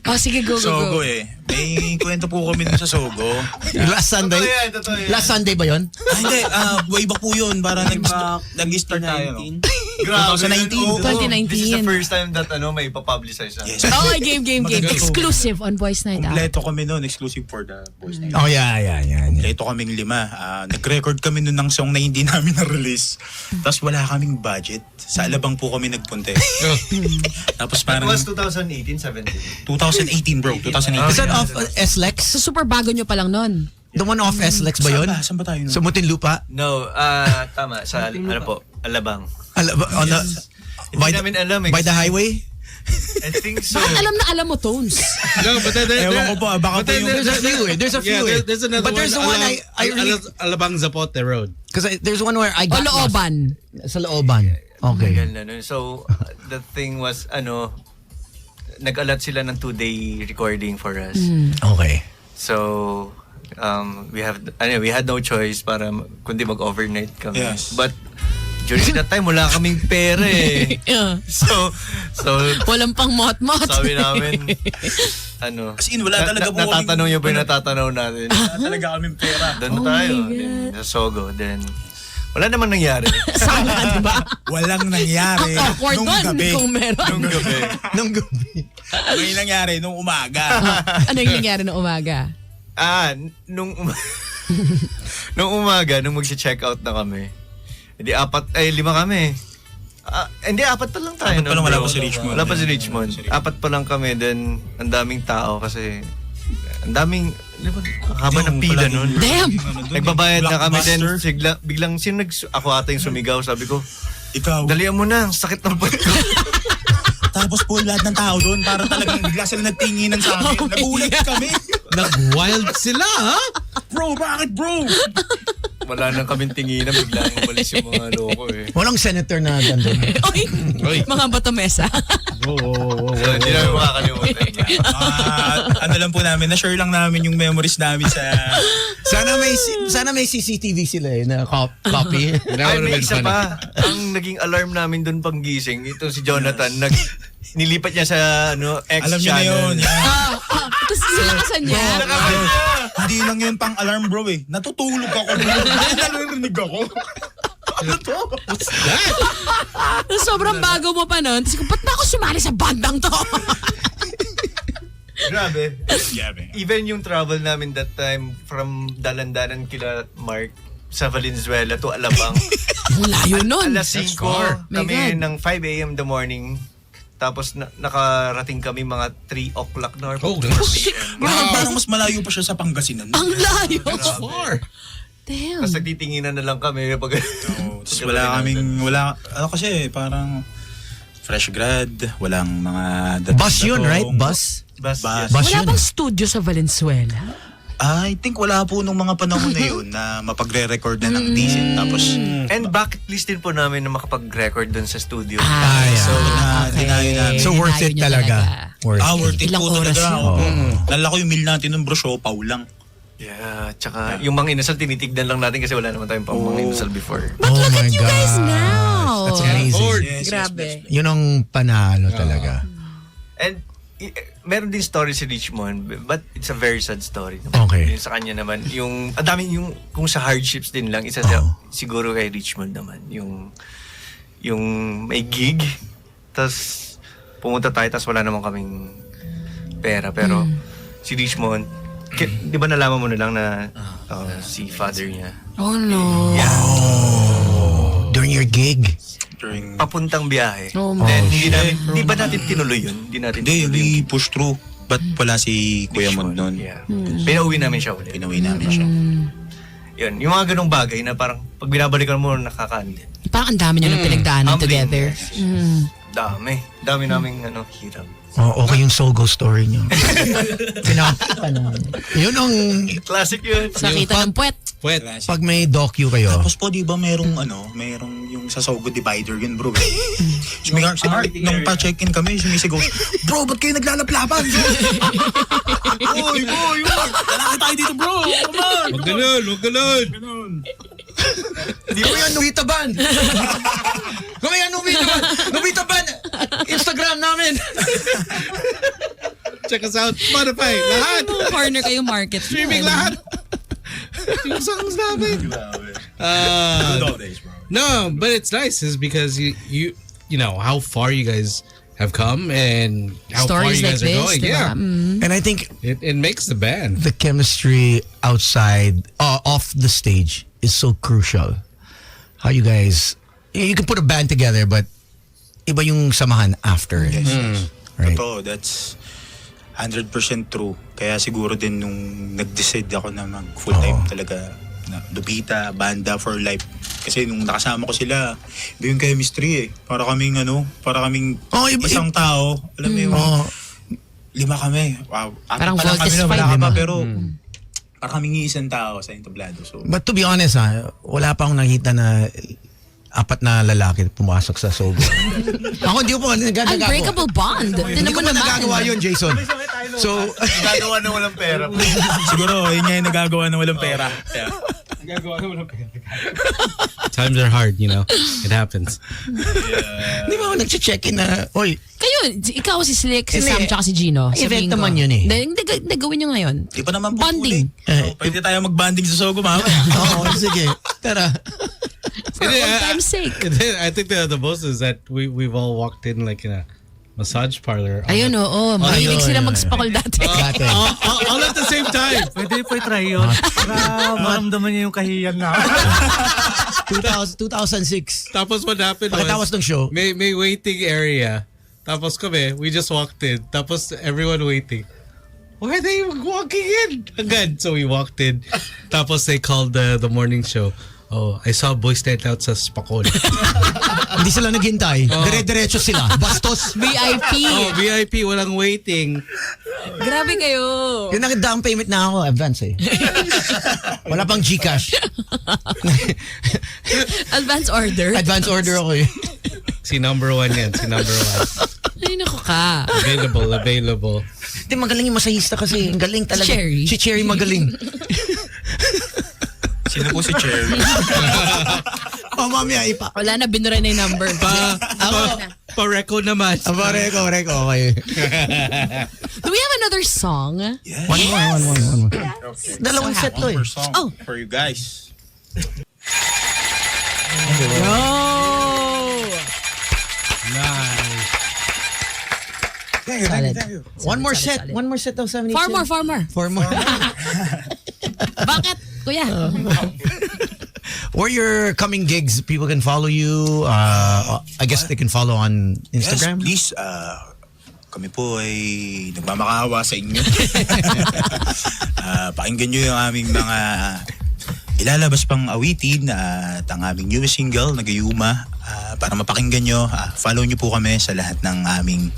Oh, sige, go, go, Sogo go. eh. May kwento po kami dun sa Sogo. Last Sunday? Totoo yan. Last Sunday ba yun? Hindi, way back po yun. Para nag-start tayo. No? 2019. 2019. This is the first time that may ipapublicize. Yes. Oh, game. Exclusive on Boys Night Out. Kompleto kami nun, exclusive for the Boys Night. Oh, yeah. Kompleto kaming 5. Nag-record kami nun ng song na hindi namin na-release. Tapos wala kaming budget. Sa Alabang po kami nagpunta. Tapos That parang was 2018, 17. 2018 bro, 2018. Is that off S-Lex? So, super bago nyo pa lang nun. The one off S-Lex ba yun? Saan ba tayo nun? Sa Muntinlupa? No, tama. Sa, Alabang. By Hindi namin alam eh. By the highway? I think so. Bakit alam mo, Tones? No, but then, Ewan ko po, baka po yung... There's a few eh. There's a few yeah, eh. there's another But there's the one I really... Alabang Zapote Road. Because there's one where I O got lost. Looban? Sa Looban. Okay. Tagal na nun. So, the thing was, nag-alat sila ng 2-day recording for us. Okay. So, we had no choice para kundi mag-overnight kami. Yes. But during that time, wala kaming pera eh. Yeah. So, Walang pang mot-mot. sabi namin, As in, wala talaga po kaming- natatanong yung ba yung natatanaw natin? Wala talaga kaming pera. Doon na tayo. Then, sa Sogo. Then, wala naman nangyari. Sama, di ba? Walang nangyari Ang awkward nung doon gabi. kung meron. Nung gabi. Nung gabi. May nangyari nung umaga. Ano yung nangyari ng umaga? Nung nung umaga, nung mag-check out na kami, hindi 5 kami. Hindi, apat pa lang tayo. Apat pa lang, wala bro. pa si Richmond. Wala pa si Richmond. Apat pa lang kami, then ang daming tao kasi ang daming, di ba, haba ng pila nun. Damn! Nagbabayad na kami din. Blockbuster. Biglang ako ata yung sumigaw. Sabi ko, Ikaw. dalihan mo na, ang sakit ng butt ko. Tapos po lahat ng tao doon, para talagang bigla sila nagtinginan sa amin. Nagulat kami. Nag-wild sila, ha? Bro, bakit bro? Wala nang kaming tinginan, biglang umalis yung mga loko eh. Walang senator na dandun. Oy, mga bato mesa. Hindi namin makakalimutan. Ano lang po namin, na-share lang namin yung memories namin sa... Sana may CCTV sila na copy. That Ay, would have may been isa funny. pa. Ang naging alarm namin doon pang gising, ito si Jonathan, nilipat niya sa X Alam niyo na channel. yun. Yan. Tapos sinakasan niya. Hindi lang yun pang alarm bro eh. Natutulog ako. Narinig ako. Ano to? Tapos sobrang bago mo pa nun. Tapos ba't na ako sumali sa bandang to? Grabe. Grabe. Even yung travel namin that time from Dalandanan kila Mark sa Valenzuela to Alabang. Ang layo nun. Alas 5 My kami God. ng 5 a.m. the morning. Tapos nakarating kami mga 3 o'clock na or Oh, 4 gosh. p.m. Parang mas malayo pa siya sa Pangasinan. Ang layo. Far. Damn. Tapos nagtitinginan na lang kami pag... Tapos wala, ano kasi parang fresh grad, walang mga Bus yun, right? Bus? Bus. Bus. Bus Wala yun. bang studio sa Valenzuela? I think wala po nung mga panahon na yun na mapagre-record na ng decent. Tapos, And bucket list din po namin na makapag-record doon sa studio. so, dinayo namin. So worth Dinayo it niya talaga. Worth Worth it Ilang po oras talaga. yun? Nalala ko yung meal natin nung bro, siopaw lang. Yeah, tsaka yung mga inasal tinitignan lang natin kasi wala naman tayong pang mga inasal before. But Oh look my at you guys gosh. now. That's amazing. Yes, Grabe. Yun ang panalo talaga. And meron din story si Richmond, but it's a very sad story. Okay. Yung sa kanya naman, yung ang dami yung kung sa hardships din lang, isa siguro kay Richmond naman, yung may gig, tas pumunta tayo, tas wala naman kaming pera, pero si Richmond, di ba nalaman mo na lang na si father niya, Oh no. During your gig. During, papuntang biyahe. Oh, Then, hindi ba natin tinuloy yun? hindi, we push through. But wala si Kuya Mond nun. Yeah. Pinauwi namin siya ulit. Pinawi namin siya. Yun, yung mga ganong bagay na parang pag binabalikan mo, nakakaandi. Parang ang dami niyo nang pinagdaanan Humbling, together. yes. Dami naming hirap. Oh, okay yung Sogo story niyo. Pinakita namin. Yun ang, Classic yun. Sakita ng puwet. Wait. pag may docu kayo, Tapos po, di ba merong yung sa Sogo divider yun, bro. Si Mark, nung pa-check-in kami, sumisigaw, bro, ba't kayo naglalaplapan? Uy, lalaki tayo dito, bro. Come on. Huwag ganun, huwag ganun. Di ko yan, Nubita Ban! Kung yan, Nubita Ban! Instagram namin! Check us out. Spotify. Lahat. Partner kayo market. Streaming lahat. Yung songs namin. Good old days, bro. No, but it's nice is because you know how far you guys have come and how far Stories you like guys are this, going. diba? Yeah. And I think It makes the band. the chemistry outside, off the stage is so crucial. How you guys, you can put a band together, but iba yung samahan after. Right? Totoo, that's 100% true. Kaya siguro din nung nag-decide ako na mag full-time talaga na Lupita, banda for life. Kasi nung nakasama ko sila, iba yung chemistry eh. Para kaming isang tao. Alam mo yung 5 kami. Wow. Parang Apat pa lang Voltes kami na, wala 5, ka pa, diba? pero para kaming isang tao sa entablado. So, But to be honest, wala pa akong nakita na 4 na lalaki pumasok sa Sogo. Ako hindi ko po nagagawa. Unbreakable bond. Hindi ko pa nagagawa yun, Jason. So, Gagawa na walang pera. siguro, yun nga yung nagagawa na walang pera. Yeah. Times are hard, you know. It happens. hindi ba ako nag-check-in na, oy, Kayo, ikaw si Slick, si Hindi. Sam, tsaka si Gino. Event Sabihin ko. naman yun eh. Hindi, gawin nyo ngayon. Di pa naman po Bonding. So, pwede tayo mag-banding sa Sogo, mama. oo, sige, tara. For old time's sake. I think the most is that we've all walked in like in a massage parlor. Ayun, oo. Mahilig sila mag-spakol dati. Dati. All at the same time. Pwede po i-try yun. Para maramdaman niyo yung kahiyan na. 2006. Tapos what happened Pagkatapos ng show. may waiting area. Tapos kami, we just walked in. Tapos everyone waiting. Why are they walking in? Agad. So we walked in. Tapos they called the morning show. Oh, I saw Boys Night Out sa Spakol. Hindi sila naghintay. Dire-diretso sila. Bastos. VIP. Oh, VIP, walang waiting. Grabe kayo. Yung nag-down payment na ako, advance eh. Wala pang GCash. Advance order. Advance order ako eh. Si number 1 yan. Si number 1. Ay, naku ka. Available. Hindi, magaling yung masahista kasi. Ang galing talaga. Cherry. Si Cherry magaling. Sino po si Cherry? Mamaya ipa. Wala na, binura na yung number. Pa-reco naman. Reko. Okay. Do we have another song? Yes. One more. Dalawang So set to eh. One more song Oh. for you guys. Nice. Thank you. One more set. One more set daw, 78. Four more. Four more. Bakit, kuya? Where your coming gigs, people can follow you. I guess they can follow on Instagram. Yes, please. Kami po ay nagmamakaawa sa inyo. Pakinggan nyo yung aming mga ilalabas pang awitin at ang aming newest single na Gayuma. Para mapakinggan nyo, follow nyo po kami sa lahat ng aming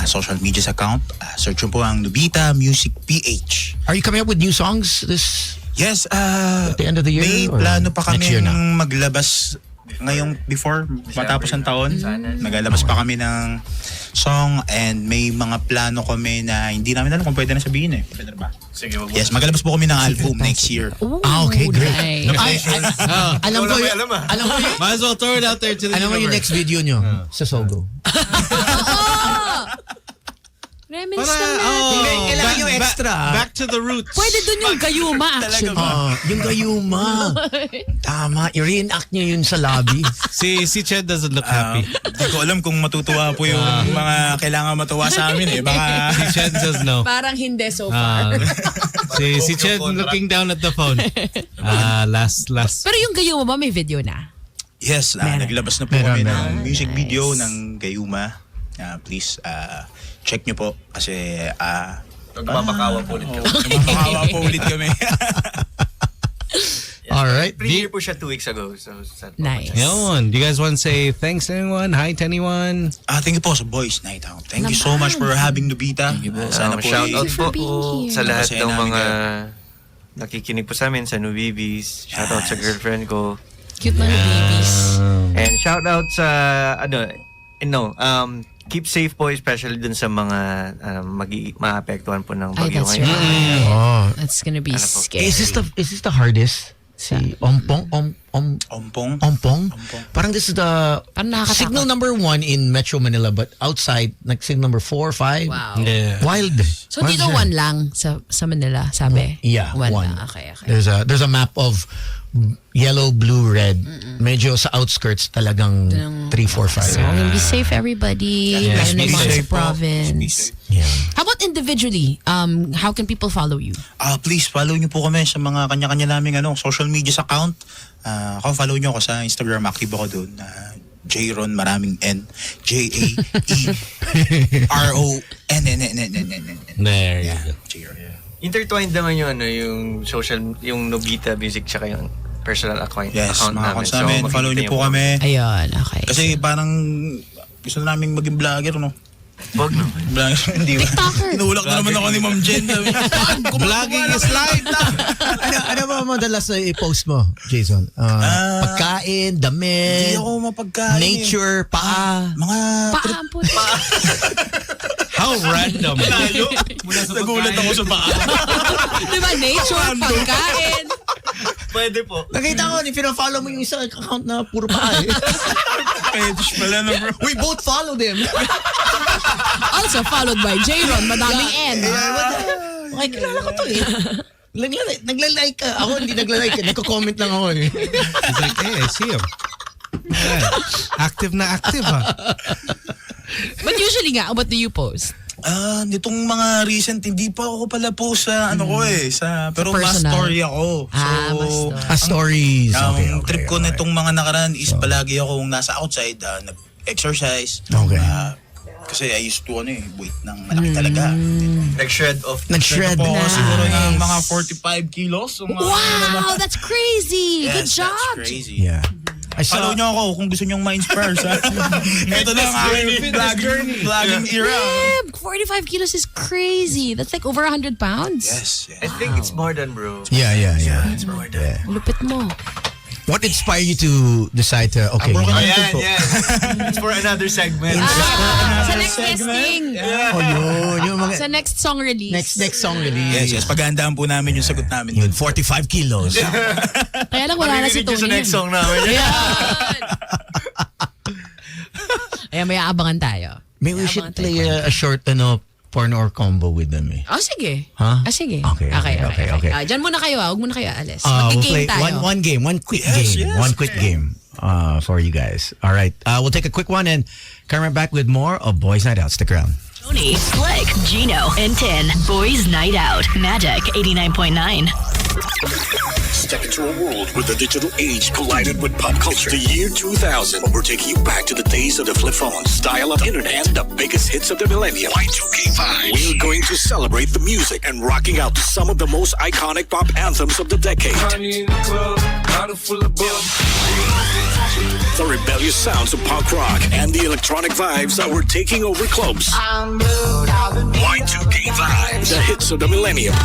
social media account. Search nyo po ang Nobita Music PH. Are you coming up with new songs this Yes, at the end of the year? may or plano pa next kami year na? maglabas ngayong before matapos ang taon. Maglalabas pa kami ng song and may mga plano kami na hindi namin alam kung pwede na sabihin eh. Pwede na ba? Sige, wag mo. Yes, maglalabas po kami ng album next year. Okay, great. Nice. Alam ko Wala may alam, yung, Might as well throw it out there to the alam mo yung universe. next video nyo sa Sogo. Reminisce lang natin. Kailangan yung extra. Back to the roots. Pwede dun yung gayuma actually. Yung Gayuma. Tama. I-reenact nyo yun sa lobby. Si Ched doesn't look happy. Hindi ko alam kung matutuwa po yung mga kailangan matuwa sa amin eh. Baka Si Ched says no. Parang hindi so far. Si Ched looking down at the phone. Last. Pero yung gayuma ba may video na? yes, naglabas na po kami ng music video ng Gayuma. Please check nyo po kasi Magmamakawa po ulit kami. namamakawa po ulit kami. All right. Premiere po siya 2 weeks ago. So, sad po. Nice. Yun. Do you guys want to say thanks to anyone? Hi to anyone? Thank you po sa Boys Night Out. Thank you so much for having Nobita. Sana po Shout out for po being here. sa lahat Masaya ng namin mga nakikinig po sa amin sa Nubibis. Shout out sa girlfriend ko. Cute mga babies. And shout out sa keep safe po, especially dun sa mga maapektuhan po ng Ay, bagyo that's ngayon. right. Oh. That's gonna be scary. Is this the hardest? Si Ompong? Ompong. Ompong? Parang this is the Parang nakakatakot. signal number 1 in Metro Manila, but outside, like signal number 4 or 5. Wow. Yeah. Wild. So dito one lang sa Manila, sabi? Yeah, One one. lang. Okay. There's a map of yellow, blue, red. Medyo sa outskirts talagang 3, 4, 5. So, be safe everybody. Yeah, Lalo na be yung mga safe sa province. Yeah. How about individually? How can people follow you? Please follow nyo po kami sa mga kanya-kanya naming social media account. Ako follow nyo ako sa Instagram, active ako doon. Jron, maraming N. JAERONNNNNNN. There you go. Jron. Intertwined naman yung yung Nobita music tsaka yung personal account Yes, mga namin. accounts namin. Follow nyo po kami. Ayun, okay. Kasi parang gusto namin maging vlogger, no? Wag no. Vlogger, hindi ba? TikToker. Tinulak na naman ako ni Ma'am Jen. Vlogging is life. ano ba madalas na i-post mo, Jason? Pagkain, damit, Hindi ako mapagkain. nature, paa. Mga Paampun. How random. nagulat ako sa baka. Diba? Nature, pagkain. Pwede po. Nakita ko, pina-follow mo yung isang account na puro paa eh. Fetish pala na bro. We both followed him. Also followed by Jron, madaming N. Okay, kilala ko to eh. Nagla-like ka. Ako hindi nagla-like. Nagko-comment lang ako eh. He's like, hey, I see him. Yeah. Active na active, ha? But usually nga, what do you post? Nitong mga recent, hindi pa ako pala po sa pero mas personal. story ako. mas story. Stories. Ang Okay, trip ko okay. nitong mga nakaraan is palagi akong nasa outside, nag-exercise. Okay. Kasi I used to weight ng malaki talaga. Nag-shred off. Nag-shred Po, na. siguro ng mga 45 kilos. Wow, that's crazy. Good Yes, job. that's crazy. Yeah. I Follow saw, nyo ako kung gusto nyong ma-inspire sa ito na ang aking vlogging era. Damn, 45 kilos is crazy. That's like over 100 pounds. Yes. I think it's more than, bro. yeah. It's more than. Lupit mo. What inspired you to decide to, okay. broken you know, ankle. It's for another segment. Sa next testing. yung mga, Sa next song release. next song release. Yes. Paghandaan po namin yung sagot namin. Yun, 45 kilos. Kaya lang wala na si Maririnig nyo Tony. sa next yun. song namin. Ayan, may aabangan tayo. Maybe we should play a short porno or combo with them. Oh, sige. Huh? Sige. Okay. Dyan muna kayo. Huwag muna kayo alis. We'll Mag-game play tayo. one game, one quick game. One quick game for you guys. All right. We'll take a quick one and come right back with more of Boys Night Out. Stick around. Tony, Slick, Gino, and Tin. Boys Night Out. Magic 89.9. Step into a world where the digital age collided with pop culture. The year 2000. We're taking you back to the days of the flip phone, style-up internet, and the biggest hits of the millennium. Y2K vibes. We're going to celebrate the music and rocking out to some of the most iconic pop anthems of the decade. The rebellious sounds of punk rock and the electronic vibes that were taking over clubs. Y2K vibes. The hits of the millennium.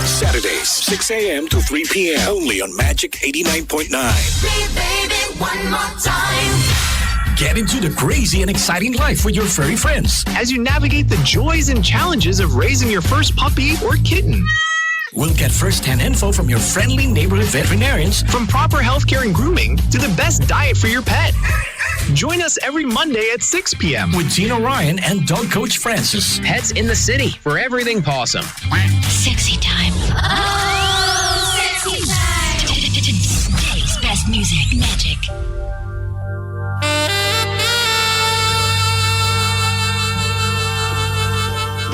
Saturdays, 6 a.m. to 3 p.m. Only on Magic 89.9. Get into the crazy and exciting life with your furry friends. As you navigate the joys and challenges of raising your first puppy or kitten. We'll get first-hand info from your friendly neighborhood veterinarians. From proper healthcare and grooming to the best diet for your pet. Join us every Monday at 6 p.m. With Gino Ryan and dog coach Francis. Pets in the City for everything possum. Sexy time. Oh, sexy time. Today's best music. Magic.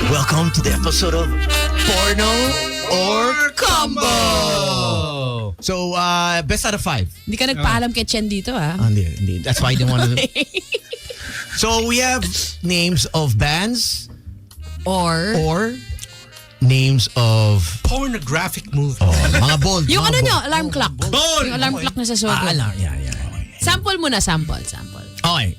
Welcome to the episode of Porno or Combo. So, best out of 5. Hindi ka nagpaalam kay Chen dito, ah. Hindi. That's why I didn't want to. So, we have names of bands Or names of Pornographic movie. mga bold. yung mga ano bold. nyo, alarm clock. Bold! Yung alarm clock na sa Sogo. Alarm. Yeah. Sample muna, sample. Okay.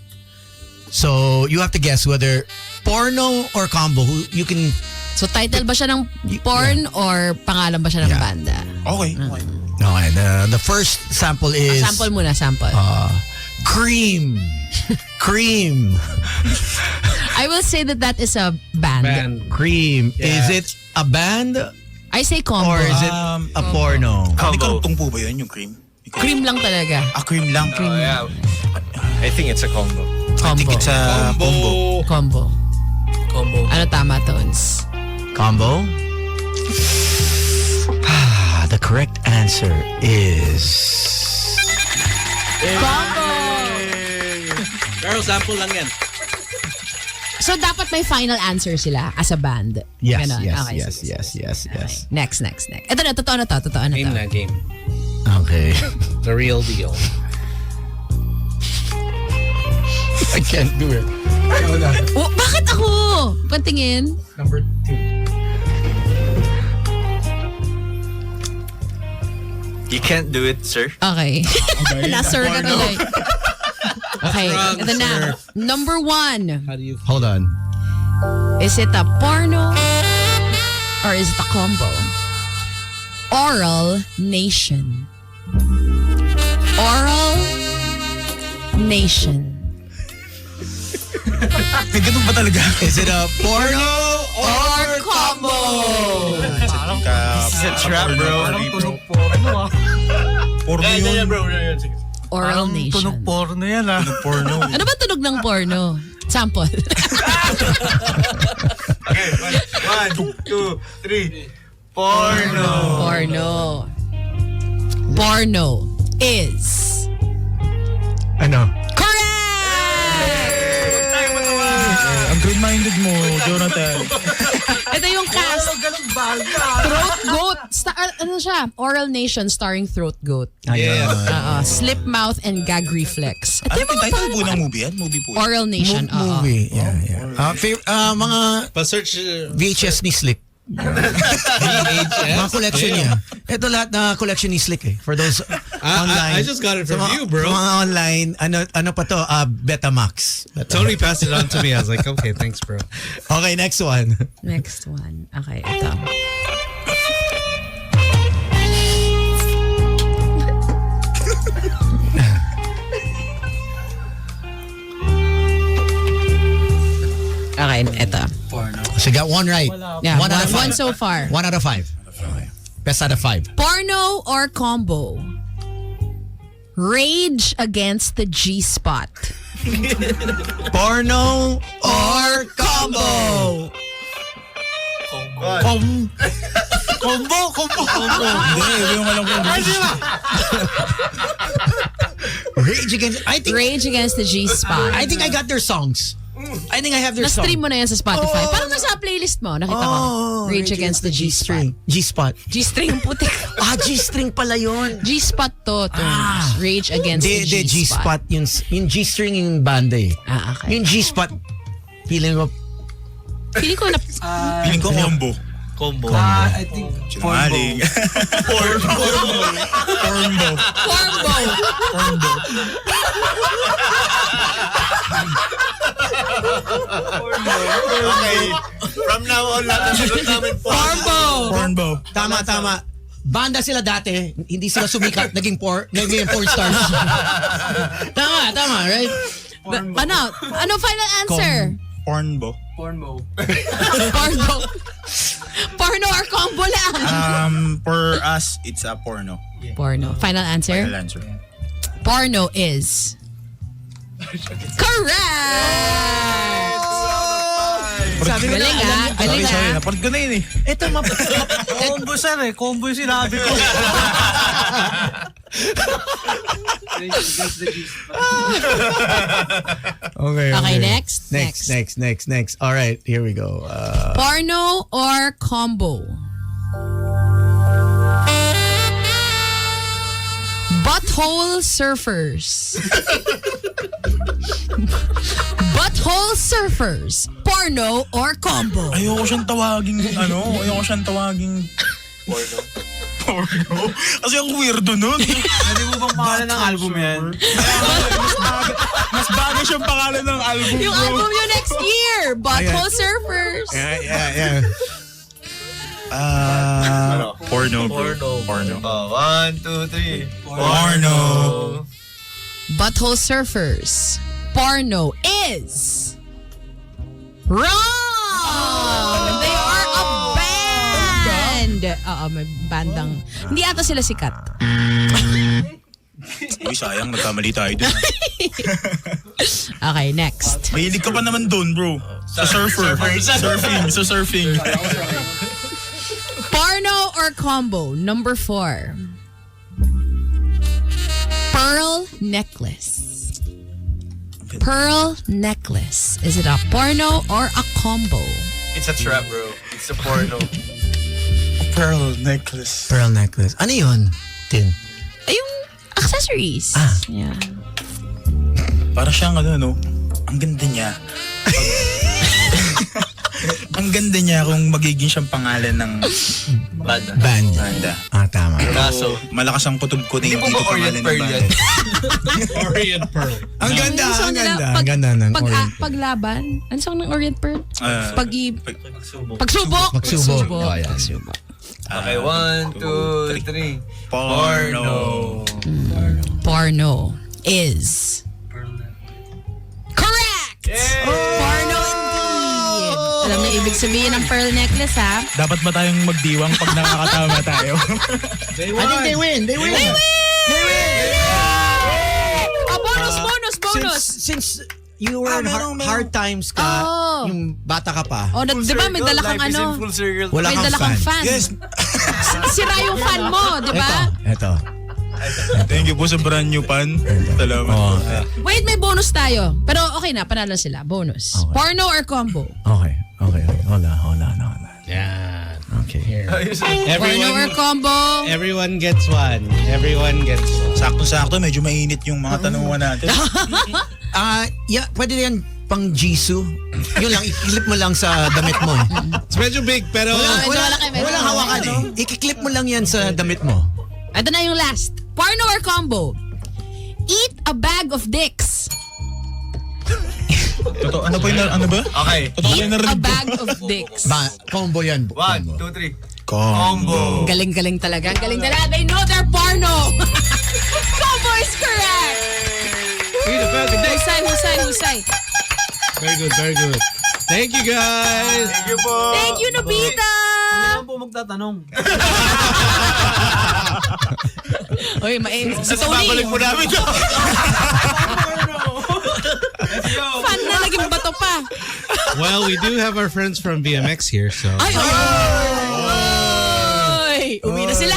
So, you have to guess whether porno or combo. You can... So title ba siya ng porn or pangalan ba siya ng Yeah. banda? Okay. Okay. The first sample is... Sample muna, sample. Cream. Cream. I will say that is a band. Cream. Yeah. Is it a band I say combo. or is it a porno? Hindi Combo. karugtong po ba yun, yung cream? Cream lang talaga. Cream lang. Yeah. I think it's a combo. I think Combo. it's a combo. Combo. Ano tama, Tones? Combo? The correct answer is... Combo! Pero sample lang yan. So dapat may final answer sila as a band. Yes, Ganon. yes, Okay, yes, sige, yes, sige. yes, Okay. yes. Next. Ito na, totoo na to. Game na, game. Okay. The real deal. I can't do it. Oh, bakit ako? Pantingin. Number 2. You can't do it, sir. Okay. Na-sir ka tuloy. Okay, Wrong, ito na. sir. Number 1. How do you... Hold on. Is it a porno or is it a combo? Oral Nation. Oral Nation. May ganun ba talaga? Is it a porno Or combo? This is a trap, bro. Porno yun. Oral Nation. Tunog porno yan Porno. Ano ba tunog ng porno? Sample. Okay, 1, 2, 3. Porno. Porno is Ano? correct! Good-minded mo, Jonathan. Ito yung cast. Throat Goat. Ano siya? Oral Nation starring Throat Goat. Ayun. Slip Mouth and Gag Reflex. Ito Ano yung yung mga title parang po ng movie yan? Movie po yan. Oral Nation. Movie. Yeah. Mga Pa-search VHS ni Slick. VHS. Mga collection niya. Ito lahat na collection ni Slick eh. For those online. I just got it from you, bro. Sa mga online, ano pa to? Betamax. Tony passed it on to me. I was like, okay, thanks, bro. Okay, next one. Next one. Okay, ito. Okay, ito. So you got one right. Yeah, One out of one five. so far. 1 out of 5. Best out of 5. Porno or combo? Rage against the G-spot. Porno or combo? Combo. Hindi, yung alam ko. Rage against. Rage against the G-spot. I think I got their songs. I think I have their songs. Na-stream mo na yan sa Spotify. Parang nasa playlist mo. Nakita ko. Rage against the G-spot. G-spot. G-string putik. G-string pala yun. G-spot to. Rage against the Hindi, G-spot. G-spot. Yung G-string yung banda eh. Okay. Yung G-spot, feeling ko, Feeling ko na... Feeling ko combo. I think Sinungaling. Pornbo. Okay. From now on, lahat ng sagot namin Pornbo. Tama. Banda sila dati, hindi sila sumikat, naging porn stars. Tama, right? Ano final answer? Pornbo. Porno. Porno or combo lang? For us, it's a porno. Porno. Final answer? Final answer. Porno is correct! Sabi ko Galing ah. Galing Sorry, ah. naport ko na yun eh. Ito, combo sir eh. Combo yung sinabi ko. Okay, next. Next. All right, here we go. Porno or combo? Butthole surfers. Butthole surfers. Porno or combo? Ayoko siyang tawaging, porno. Kasi ang weirdo nun. Hindi mo bang pangalan ng album yan? Mas bagay siyang pangalan ng album. Yung bro. album nyo next year. Butthole surfers. Yeah. Porno. 1, 2, 3. Porno. Butthole surfers. Porno is wrong! They are a band! May bandang... Hindi ata sila sikat. Uy, sayang, nagkamali tayo dun. Okay, next. Mahilig ka pa naman dun, bro. Sa surfing. Porno or combo? Number 4. Pearl necklace. Pearl necklace. Is it a porno or a combo? It's a trap, bro. It's a porno. Pearl necklace. Ano yun, Tin? Ay, yung accessories. Yeah. Para siyang ang ganda niya. Ang ganda niya kung magiging siyang pangalan ng banda. Tama. Kaso, Malakas ang kutob ko na hindi ko pangalan ng banda. Orient Pearl. Ang ganda. Ano yung song nila? Ang ganda ng Orient. Paglaban? Ano song ng Orient Pearl? pagsubok. Pagsubok. Oh, yeah. Okay, 1, 2, 3. Porno is correct! Porno indeed! Alam na ibig sabihin ng pearl necklace, ha? Dapat ba tayong magdiwang pag nakakatama tayo? I think they win. Bonus! Since you were in hard times ka, yung bata ka pa, Oh, di ba may dala kang Full circle. wala May kang dala kang fan. fan. Sira yung fan mo, di ba? Ito. Thank you po sa brand new pan. Salamat po. Wait, may bonus tayo. Pero okay na, panalo sila. Bonus. Okay. Porno or combo? Okay. Hold on. Yeah. Okay. Porno or combo? Everyone gets one. Everyone gets one. Sakto-sakto, medyo mainit yung mga tanungan natin. Yeah, pwede yan pang Jisoo. Yun lang, i-clip mo lang sa damit mo. It's medyo big, pero... Walang hawakan eh. I-clip mo lang yan sa damit mo. Ito na yung last. Porno or combo? Eat a bag of dicks. Totoo, ano ba? Okay. Totoo yung Eat a narinig ko. bag of dicks. Combo yan. 1, 2, 3. Combo. Galing-galing talaga. Galing talaga. They know their porno. Combo is correct. Husay. Very good. Thank you, guys. Thank you po. Thank you, Nobita. Ano po magtatanong? Oy, si Tapos babalik Tony. po namin yun. Fan na naging bato pa. Well, we do have our friends from BMX here, so... Ay! Uwi na sila.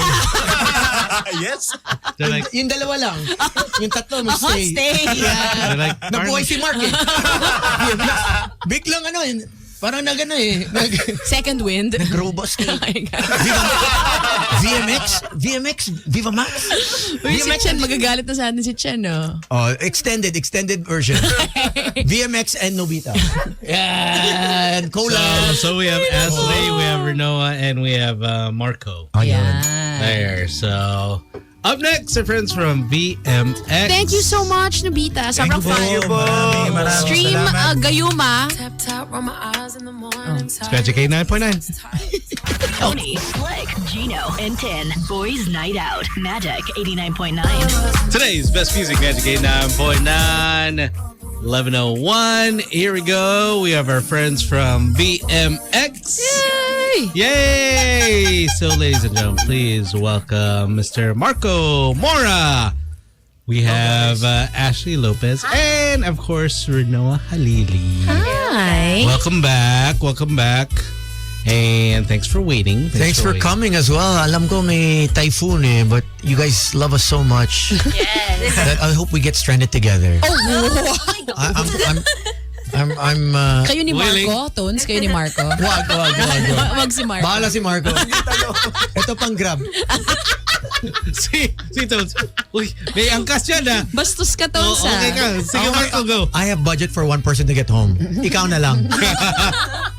Yes. They're like, Yung dalawa lang. Yung tatlo, mag-stay. Stay. they're like, Nabuhay si Mark eh. Biglang parang nagano eh. Second wind. Robust Oh my God. VMX, Viva Max. Uy, si Chen, magagalit na sa atin si Chen, no? Oh, extended version. VMX and Nobita. Yan, collab. so we have Ashley, we have Renoa, and we have Marco. Ayan. There, so... Up next, our friends from BMX. Thank you so much, Nobita. Sobrang fun. Maraming Stream salamat. Gayuma. It's Magic 89.9. Tony, Slick, Gino, and 10. Boys Night Out. Magic 89.9. Today's best music, Magic 89.9. 11:01. Here we go. We have our friends from BMX. Yay! So, ladies and gentlemen, please welcome Mr. Marco Mora. We have Ashley Lopez and, of course, Renoa Halili. Hi. Welcome back. And thanks for waiting. Thanks for coming as well. Alam ko may typhoon eh, but you guys love us so much. Yes. That I hope we get stranded together. I'm Kayo ni Marco, Tones? Kayo ni Marco? Wag. Wag si Marco. Bahala si Marco. Ito pang grab. si Tones. Uy, may angkas yan ah. Bastos ka, Tones, Okay ka. Sige, Marco, go. I have budget for one person to get home. Ikaw na lang.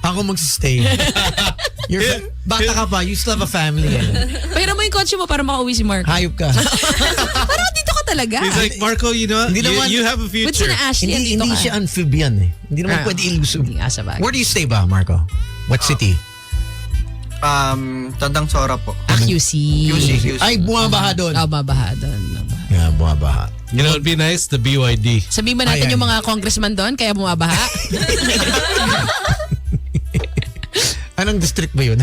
Ako magsistay. Bata ka pa, you still have a family. Pahiram mo yung kotse mo para makauwi si Marco. Hayop ka. Parang dito ka talaga. He's like, Marco, you know, Hindi naman- you have a With future. sina Ashley, Hindi andito ka. siya amphibian eh. Hindi naman pwede ilusog. Hindi nga sa bagay. Where do you stay ba, Marco? What city? Tandang Sora po. QC. Ay, bumabaha doon. Babaha doon. Yeah, bumabaha. You know, it'd be nice, the BYD. Sabihin ba natin Ayan. yung mga congressman doon, kaya bumabaha? Anong district ba yun?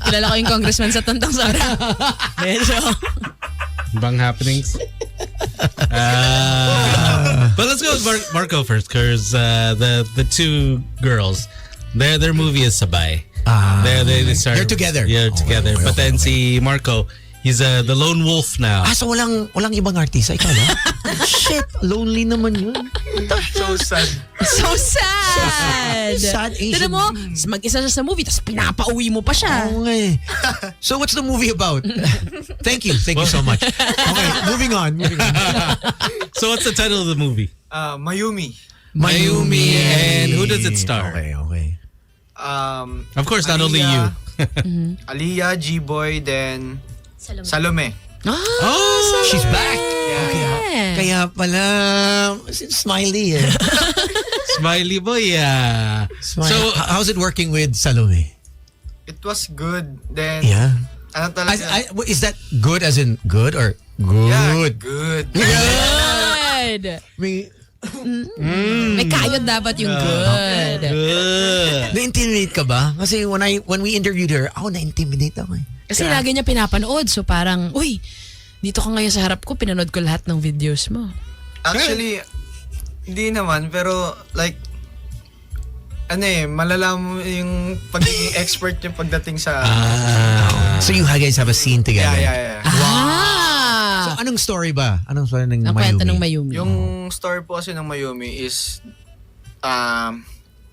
Kilala ko yung congressman sa Tandang Sora. Medyo. Bang happenings. But let's go with Marco first, because the two girls, their movie is Sabay. They start, They're together. Yeah, together. But then si Marco, he's the lone wolf now. So walang ibang artista. Ikaw ba? Shit, lonely naman yun. So sad. So sad. Sad Asian. Tignan mo, mag-isa siya sa movie, tapos pinapauwi mo pa siya. Oo nga eh. So what's the movie about? Thank you so much. Okay, moving on. So what's the title of the movie? Mayumi. Mayumi. And who does it star? Okay. Of course, not only you. Aliyah, G-Boy, then Salome. Oh, She's back. Yeah. Kaya pala, smiley eh. Smiley boy, yeah. So, how's it working with Salome? It was good. Then, Yeah. ano talaga? Is that good as in good or Yeah, good? good. Good. May kayod dapat yung good. Good. Na-intimidate ka ba? Kasi when we interviewed her, ako na-intimidate ako eh. Kasi lagi niya pinapanood, so parang, uy, dito ka ngayon sa harap ko, pinanood ko lahat ng videos mo. Actually, hindi naman, pero like, malalaman mo yung pagiging expert yung pagdating sa... So you guys have a scene together? Yeah. So anong story ba? Anong story ng Ang Mayumi? kwento ng Mayumi. Yung story po kasi ng Mayumi is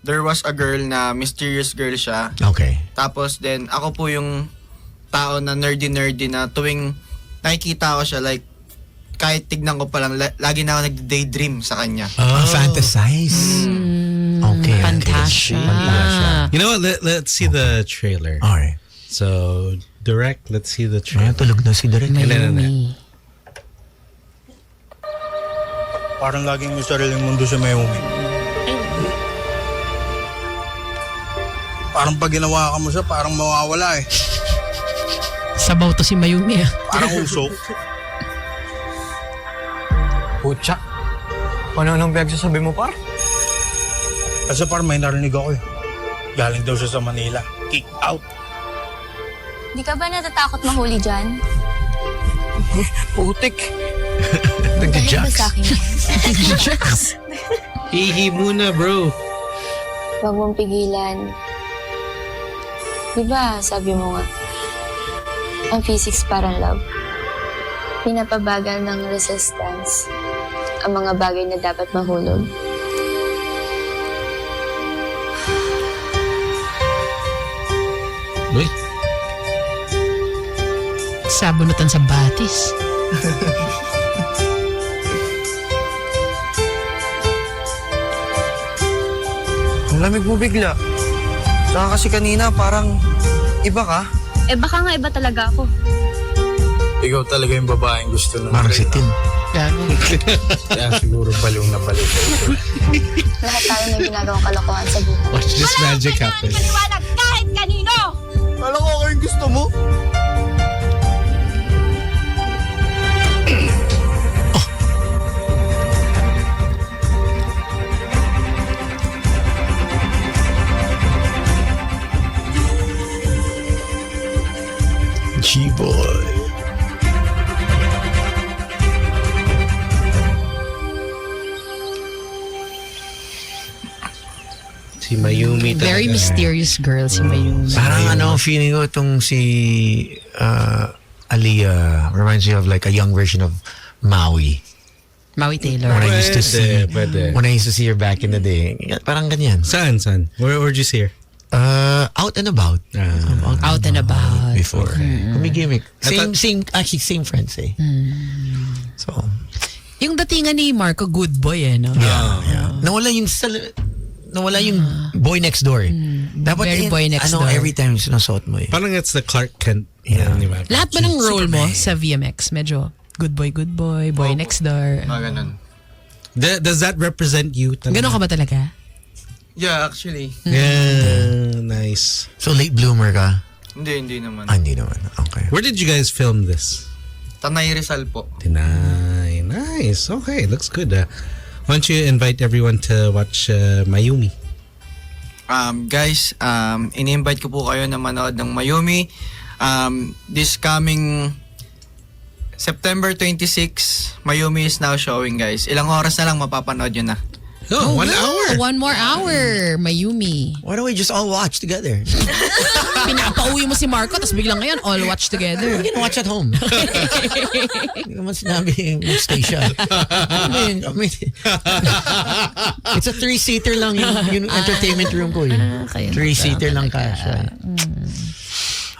there was a girl na mysterious girl siya. Okay. Tapos then ako po yung tao na nerdy na tuwing nakikita ko siya like kahit tignan ko pa lang lagi na ako nag-daydream sa kanya. Fantasize. Okay. Fantastic. You know what? Let's see the trailer. Alright. So, direct, let's see the trailer. Tulog na si Direk. Mayumi. Parang laging may sariling mundo sa Mayumi. Parang pag ginawa ka mo siya, parang mawawala eh. Sabaw to si Mayumi. Parang usok. Putya. Ano pinagsasabi mo, par? Kasi parang may narinig ako eh. Galing daw siya sa Manila. Kick out. Di ka ba natatakot mahuli dyan? Putik. Nag-jacks. Sa akin. Hihi muna, bro. Huwag mong pigilan. Di ba, sabi mo nga, ang physics parang love. Pinapabagal ng resistance ang mga bagay na dapat mahulog. Uy. Sabunutan sa batis. Ang lamig mo bigla. Saka kasi kanina parang iba ka. Eh baka nga iba talaga ako. Ikaw talaga yung babaeng gusto na. Parang si Tin. Kaya siguro baliw na baliw. Lahat tayo may ginagawang kalokohan sa buhay. Watch this magic happen. Maniwalag kahit kanino! Alam ko ako yung gusto mo. G-boy. Si Mayumi talaga. Very mysterious girl si Mayumi. Parang feeling ko itong si Aliyah reminds me of like a young version of Maui. Maui Taylor. When I used to see Pwede. when I used to see her back in the day. Parang ganyan. Saan? Where'd you see her? Out and about. Out and about. Before. May gimmick. Same friends eh. So, Yung datingan ni Marco, good boy eh, no? yeah. Nawala yung boy next door. Dapat Very boy next door. every time sinasuot mo eh. Parang it's the Clark Kent. Yeah. Lahat ba ng role mo sa VMX? Medyo good boy, boy next door. Ganun. Does that represent you? Ganon ka ba talaga? Yeah, actually. Yeah, nice. So late bloomer ka? Hindi naman. Hindi naman. Okay. Where did you guys film this? Tanay Rizal po. Tinay. Nice. Okay, looks good. Why don't you invite everyone to watch Mayumi? Guys, ini-invite ko po kayo na manood ng Mayumi. This coming September 26, Mayumi is now showing, guys. Ilang oras na lang mapapanood yun na. Oh, 1 hour. 1 more hour. Mayumi. Why don't we just all watch together? Pinapauwi mo si Marco, tapos biglang ngayon, all watch together. We can watch at home. Hindi naman sinabi stay siya. I mean, it's a 3-seater lang yung entertainment room ko. 3-seater lang kasha.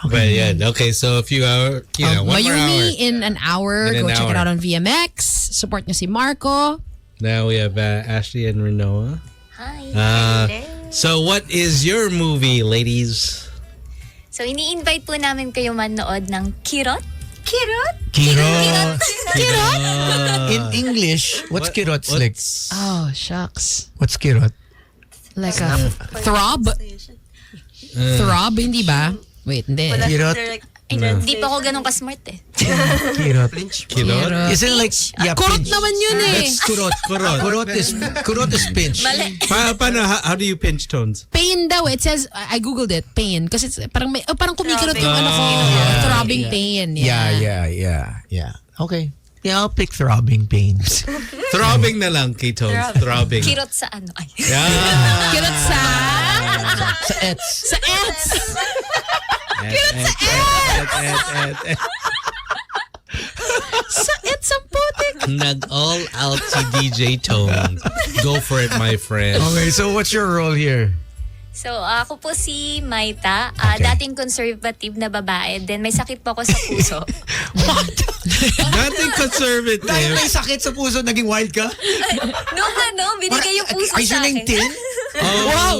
But yeah, okay, so a few hours, 1 more hour. Mayumi in an hour. In Go an check it hour. out on VMX. Support niyo si Marco. Now we have Ashley and Renoa. Hi. So what is your movie, ladies? So ini-invite po namin kayo manood ng Kirot. Kirot. In English, what's kirot? Like, Oh, shucks. what's kirot? Like a throb? Throb, hindi ba? Wait, hindi. Kirot. Hindi pa ako ganun ka-smart eh. Kirot. Kirot? Is it like Kurot pinch? naman yun eh. That's kurot. Kurot is pinch. Mali. Paano, how do you pinch tones? Pain daw. It says, I googled it, pain. Kasi it's parang, parang kumikirot yung ano ko. Throbbing pain. Yeah. Okay. Yeah, I'll pick throbbing pains. Throbbing na lang, ketones. Throbbing. Kirot sa ano? Ay. Yeah. Kirot sa... Sa ets. Sa ets. Kirot sa Sa ets Nag-all out si DJ Tone. Go for it, my friend. Okay, so what's your role here? So, ako po si Maita, dating conservative na babae. Then may sakit po ako sa puso. Dating conservative. Dahil may sakit sa puso, naging wild ka? Nung binigay yung puso Is sa your name akin. Tin? Wow!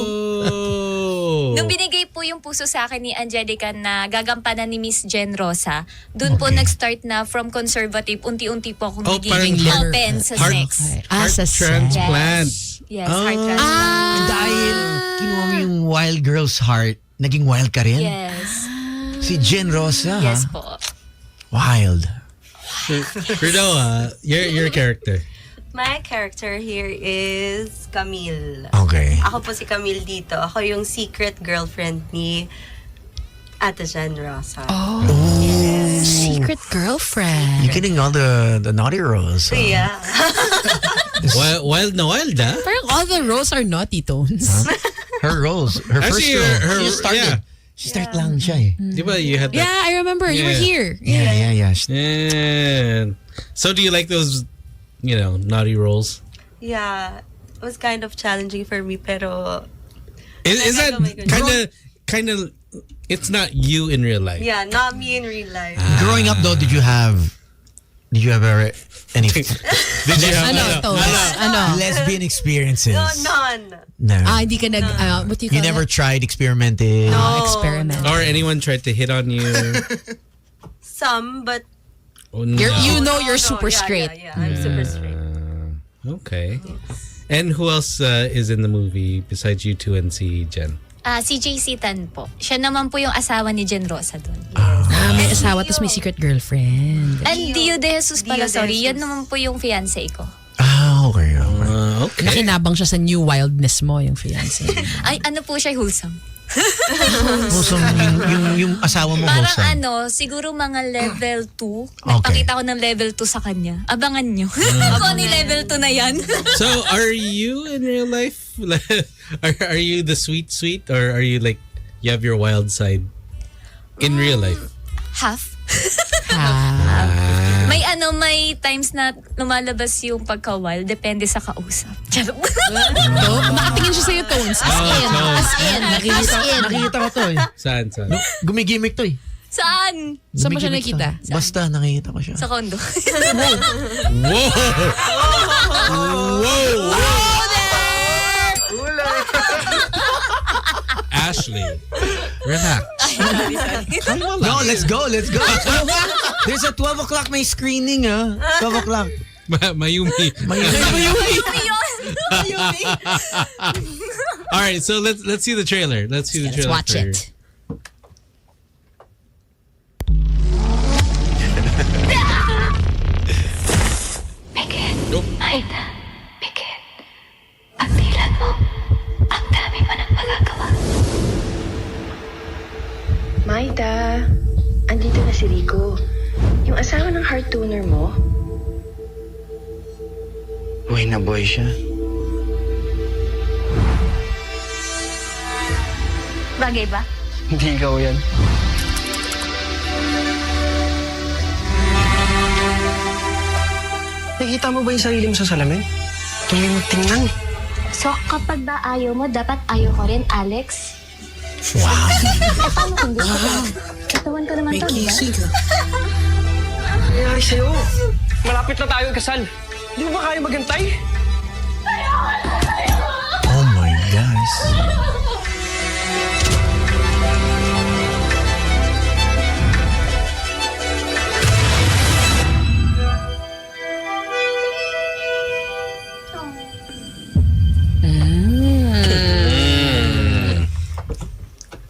Nung binigay po yung puso sa akin ni Angelica na gagampanan ni Miss Jen Rosa, dun po nag-start na from conservative, unti-unti po akong nagiging parang open sa heart- sex. Heart transplant. Yes, heart transplant. Dahil kinuha mo yung wild girl's heart, naging wild ka rin? Yes. Si Jen Rosa, Yes ha? po. Wild. Ridoa, your character. My character here is Camille. Okay. Ako po si Camille dito. Ako yung secret girlfriend ni Ate Jen Rosa. Oh. Secret girlfriend. You're getting all the naughty roles. So, yeah. Wild na wild, ah? Parang all the roles are naughty tones. Her roles. Her Actually, first role. her- She started. yeah. She started lang siya eh. Di ba you had that? Yeah, I remember. You were here. Yeah. Yeah. So do you like those, naughty roles? Yeah. It was kind of challenging for me, pero... Is that Oh my God. kind of? It's not you in real life. Yeah, not me in real life. Growing up though, did you have any Did you have lesbian experiences? No, none. No. Hindi ka nag, what do you call You never it? tried experimenting? Experiment. Or anyone tried to hit on you? Some, but... Oh, no. You're super straight. Yeah, I'm super straight. Okay. And who else is in the movie besides you two and si Jen? Si JC Tan po. Siya naman po yung asawa ni Jen Rosa doon. May asawa tapos may secret girlfriend. And Dio De Jesus pala, Dio De sorry. Jesus. Yan naman po yung fiancé ko. Okay. Okay. Nakinabang siya sa new wildness mo, yung fiancé. Ay, ano po siya, wholesome. Wholesome, yung asawa mo Parang wholesome. siguro mga level 2. Okay. Nagpakita ko ng level 2 sa kanya. Abangan nyo. Ako ni level 2 na yan. So are you in real life? Are you the sweet or are you like you have your wild side in real life? Half. May times na lumalabas yung pagka-wild. Depende sa kausap. Charot. Nakatingin siya sa'yo, Tones. Nakikita ko to eh. Saan? Gumigimik to eh. Saan? Saan mo siya Gumigimik nakita? to. Basta nakikita ko siya. Sa kondo. Whoa! Ashley, relax. No, let's go. There's a 12 o'clock may screening 12 o'clock. Mayumi. All right, so let's see the trailer. Let's watch for- it. Aida, Pikit. Pagdilan mo. Ang dami mo nang magagawa. Maida, andito na si Rico. Yung asawa ng heart donor mo. Buhay na buhay siya. Bagay ba? Hindi ikaw yan. Nakita mo ba yung sarili mo sa salamin? Tuloy mo tingnan. So, kapag ba ayaw mo, dapat ayaw ko rin, Alex? Wow. Paano kung gusto ko? Katawan ko naman to, di ba? Ano nangyari sa'yo? Malapit na tayo kasal. Di mo ba kaya magantay? Oh my gosh.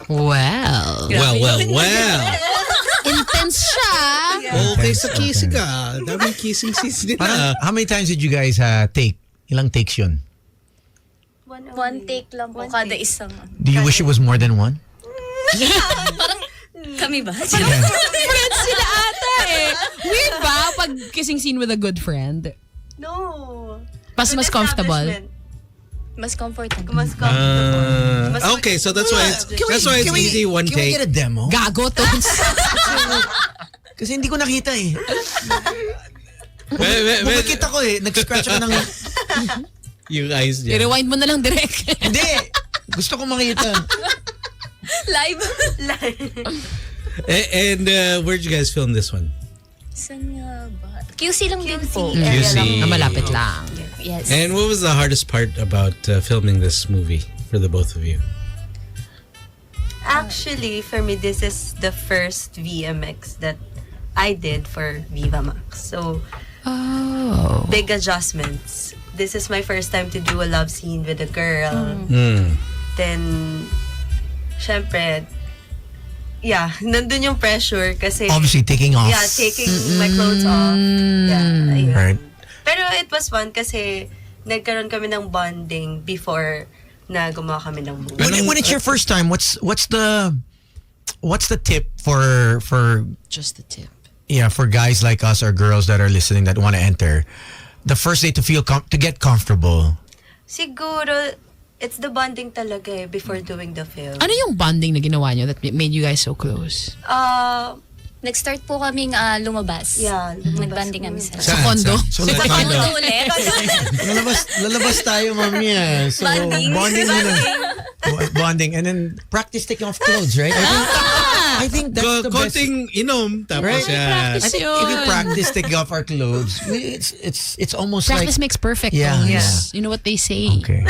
Well. Intense siya. Okay sa kissing ka. Daming kissing scenes nila. Parang, how many times did you guys take? Ilang takes yun? One take lang po kada isang. Do you wish it was more than one? Parang kami ba? Friends sila ata eh. Weird ba pag kissing scene with a good friend? No. Mas comfortable. Mas comfortable. Okay, so that's why it's easy one Can we take. get a demo? Gago, Tones. Kasi hindi ko nakita eh. Makikita ko nag-scratch ako ng... Yung eyes niya. I-rewind mo na lang direct. Hindi! Gusto ko makita. Live. And where'd you guys film this one? Saan nga ba? QC lang din po. QC. Malapit lang. Yes. And what was the hardest part about filming this movie for the both of you? Actually, for me, this is the first VMX that I did for Viva Max. So, big adjustments. This is my first time to do a love scene with a girl. Then, syempre, nandun yung pressure kasi... Obviously, taking off. Yeah, taking my clothes off. Yeah, ayun. Right. Pero it was fun kasi nagkaroon kami ng bonding before na gumawa kami ng movie. When it's your first time, what's the tip for just the tip? Yeah, for guys like us or girls that are listening that want to enter, the first day to feel to get comfortable. Siguro it's the bonding talaga before doing the film. Ano yung bonding na ginawa nyo that made you guys so close? Nag-start po kaming lumabas. Yeah. Nagbanding kami sa condo. So, sa condo ulit. lalabas tayo, mami. So, bonding muna. Bonding. And then, practice taking off clothes, right? I think that's the best. Konting inom, tapos Right? I think if we practice taking off our clothes, it's almost Practice like... makes perfect. Yeah, Bones. You know what they say. Okay.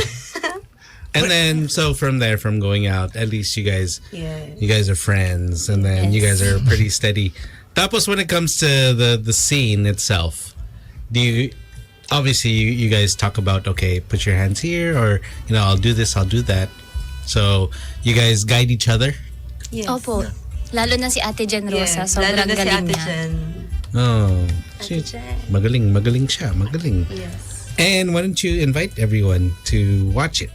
And then, so from there, from going out, at least you guys are friends, and then you guys are pretty steady. Tapos when it comes to the scene itself, do you, obviously you guys talk about, okay, put your hands here, or, I'll do this, I'll do that. So, you guys guide each other? Yes. Opo. Lalo na si Ate Jen Rosa. Sobrang lalo na galing si Ate niya. Jen. Oh, Ate Jen. magaling siya, magaling. Yes. And why don't you invite everyone to watch it?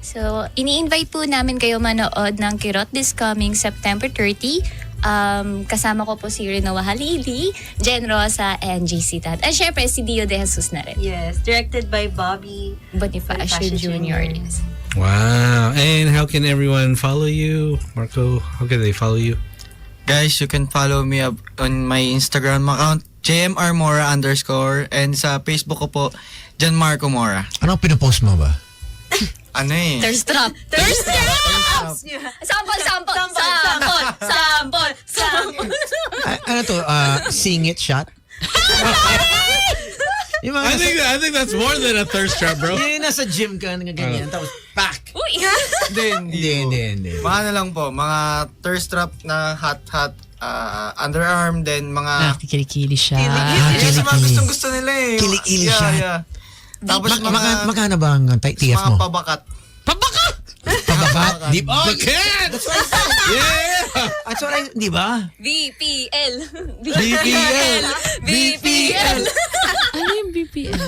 So, ini-invite po namin kayo manood ng Kirot this coming September 30. Kasama ko po si Rinoa Halili, Jen Rosa, and JC Tad. And syempre, si Dio De Jesus na rin. Yes. Directed by Bobby Bonifacio Jr. Yes. Wow. And how can everyone follow you? Marco, how can they follow you? Guys, you can follow me on my Instagram account, JMRMora_, and sa Facebook ko po, Jan Marco Mora. Anong pinopost mo ba? Ano eh? Thirst trap! Thirst trap! Sample! Ano to? Seeing it shot? I think that's more than a thirst trap, bro. Yung nasa gym ka, ganyan, tapos pack. Uy! Hindi. Mga ano lang po, mga thirst trap na hot underarm, then mga... Kilikili siya. Yun sa mga gustong-gusto nila eh. Kilikili siya. Yeah. Tapos magkano ba ang TF mo? mga pabakat. Pabakat? Deep Bakat! That's what I said. Yeah! That's what I... Di ba? VPL! Ano yung BPL?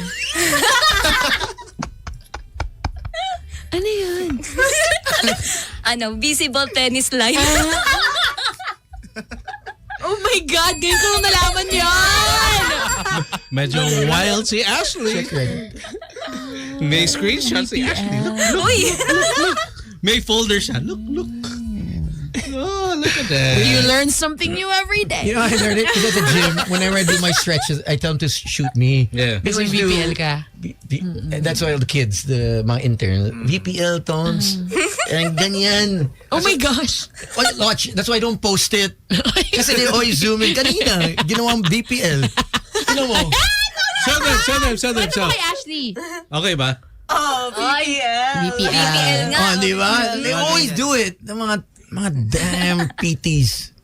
Ano yun? Visible penis line. Oh my God! Ngayon ko nalaman yan! Medyo wild si Ashley. May screenshot si Ashley. Look. May folder siya. Look. Oh, look at that. You learn something new every day. You know, I learned it because at the gym, whenever I do my stretches, I tell them to shoot me. Yeah. Kasi BPL ka. That's why all the kids, the mga intern, VPL tones, and ganyan. Oh my gosh. Watch, that's why I don't post it. Kasi they always zoom in. Kanina, ginawang VPL. Tignan mo. Show them. Kay Ashley. Okay ba? Oh, VPL. VPL nga. Oh, di ba? They always do it. The mga damn PTs.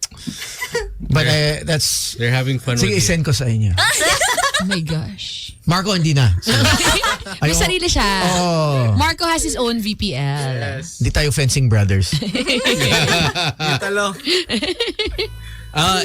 But that's... They're having fun Sige, with you. send ko sa inyo. Oh my gosh. Marco, hindi na. So, May sarili siya. Oh. Marco has his own VPL. Hindi tayo fencing brothers. Talo.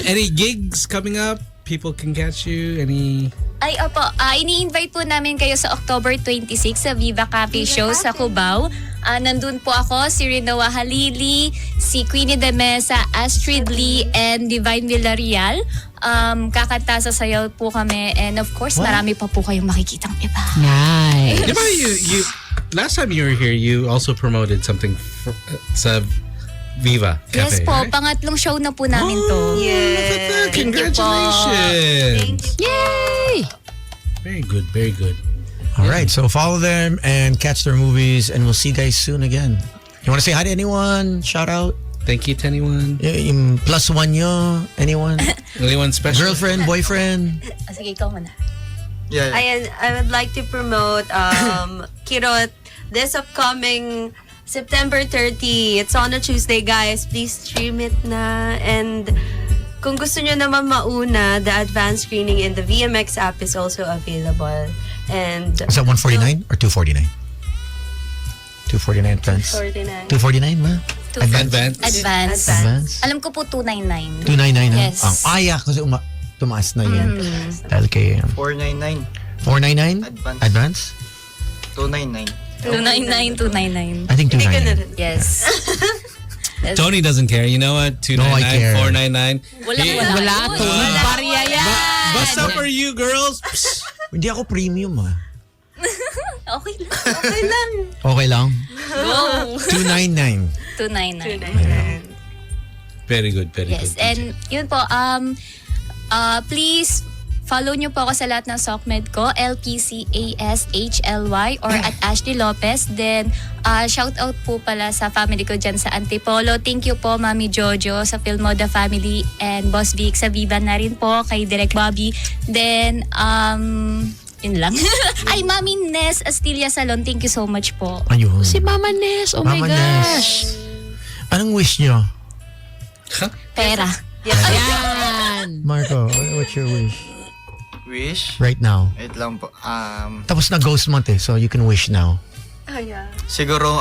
Any gigs coming up? People can catch you? Any... Ay, opo. Ini-invite po namin kayo sa October 26 sa Viva Cafe Show sa Cubao. Nandun po ako, si Rinoa Halili, si Queenie de Mesa, Astrid Lee, and Divine Villarreal. Kakanta sa sayaw po kami. And of course, marami pa po kayong makikitang iba. Nice. Di ba you last time you were here, you also promoted something sa Viva Cafe, Yes po, right? pangatlong show na po namin to. Yes. Congratulations! Thank you. Yay! Very good, very good. All right, so follow them and catch their movies, and we'll see you guys soon again. You want to say hi to anyone? Shout out? Thank you to anyone. Yung plus one nyo? Anyone? Anyone special? Girlfriend, boyfriend? Sige, ikaw muna. Yeah. I would like to promote Kirot this upcoming September 30. It's on a Tuesday, guys. Please stream it na. And kung gusto nyo naman mauna, the advanced screening in the VMX app is also available. And Is that 149 or 249? 249 advance? 249. 249 ba? Advance. Alam ko po 299. 299 ha? Yes. Yeah, kasi tumaas na yan. Dahil kay... 499. 499? Advance. Advance? 299. 299. I think 299. Yes. Tony doesn't care. You know what? 299, No, I care. 499. Wala. Tony Barya yan. Basta for you girls. Hindi ako premium Okay lang. Okay lang. Okay lang? Go. 299. 299. Very good, very Yes. good. And yun po, please follow nyo po ako sa lahat ng SOCMED ko, LPCASHLY or at Ashley Lopez. Then, shout out po pala sa family ko dyan sa Antipolo. Thank you po, Mami Jojo sa Filmoda family and Boss Vic sa Viva na rin po, kay Direk Bobby. Then, yun lang. Ay, Mami Nes Astilla Salon, thank you so much po. Ayun. Si Mama Nes, oh Mama my Nes. gosh. Anong wish nyo? Pera. Yan. Marco, what's your wish? Wish? Right now. Wait lang po. Tapos na ghost month so you can wish now. Siguro,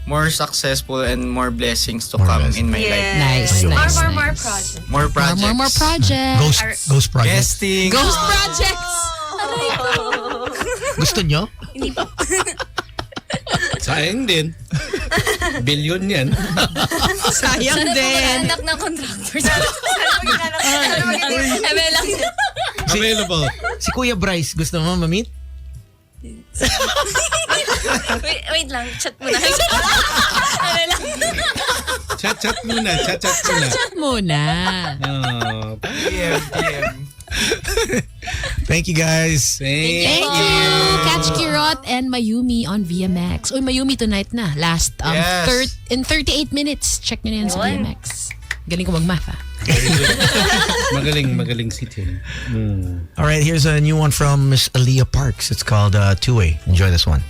more successful and more blessings to come in my life. Nice. More projects. More projects. More projects. Ghost projects. Guesting. Ghost projects. Gusto nyo? Hindi po. Sayang din. Billion yan. Sayang din. Anak ng contractors. Available. Si Kuya Bryce, gusto mo ma-meet? wait lang, chat muna. Chat muna. Chat muna. Oh. DM. Thank you guys. Thank you. Catch Kirot and Mayumi on VMX. Uy, Mayumi tonight na. Last Yes. in 38 minutes. Check nyo na yan sa VMX. Galing ko mag-math Magaling si Tim. All right, here's a new one from Miss Aaliyah Parks. It's called Two-Way. Enjoy this one.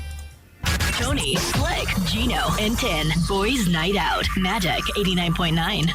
Tony, Slick, Gino, and Tin. Boys Night Out. Magic 89.9.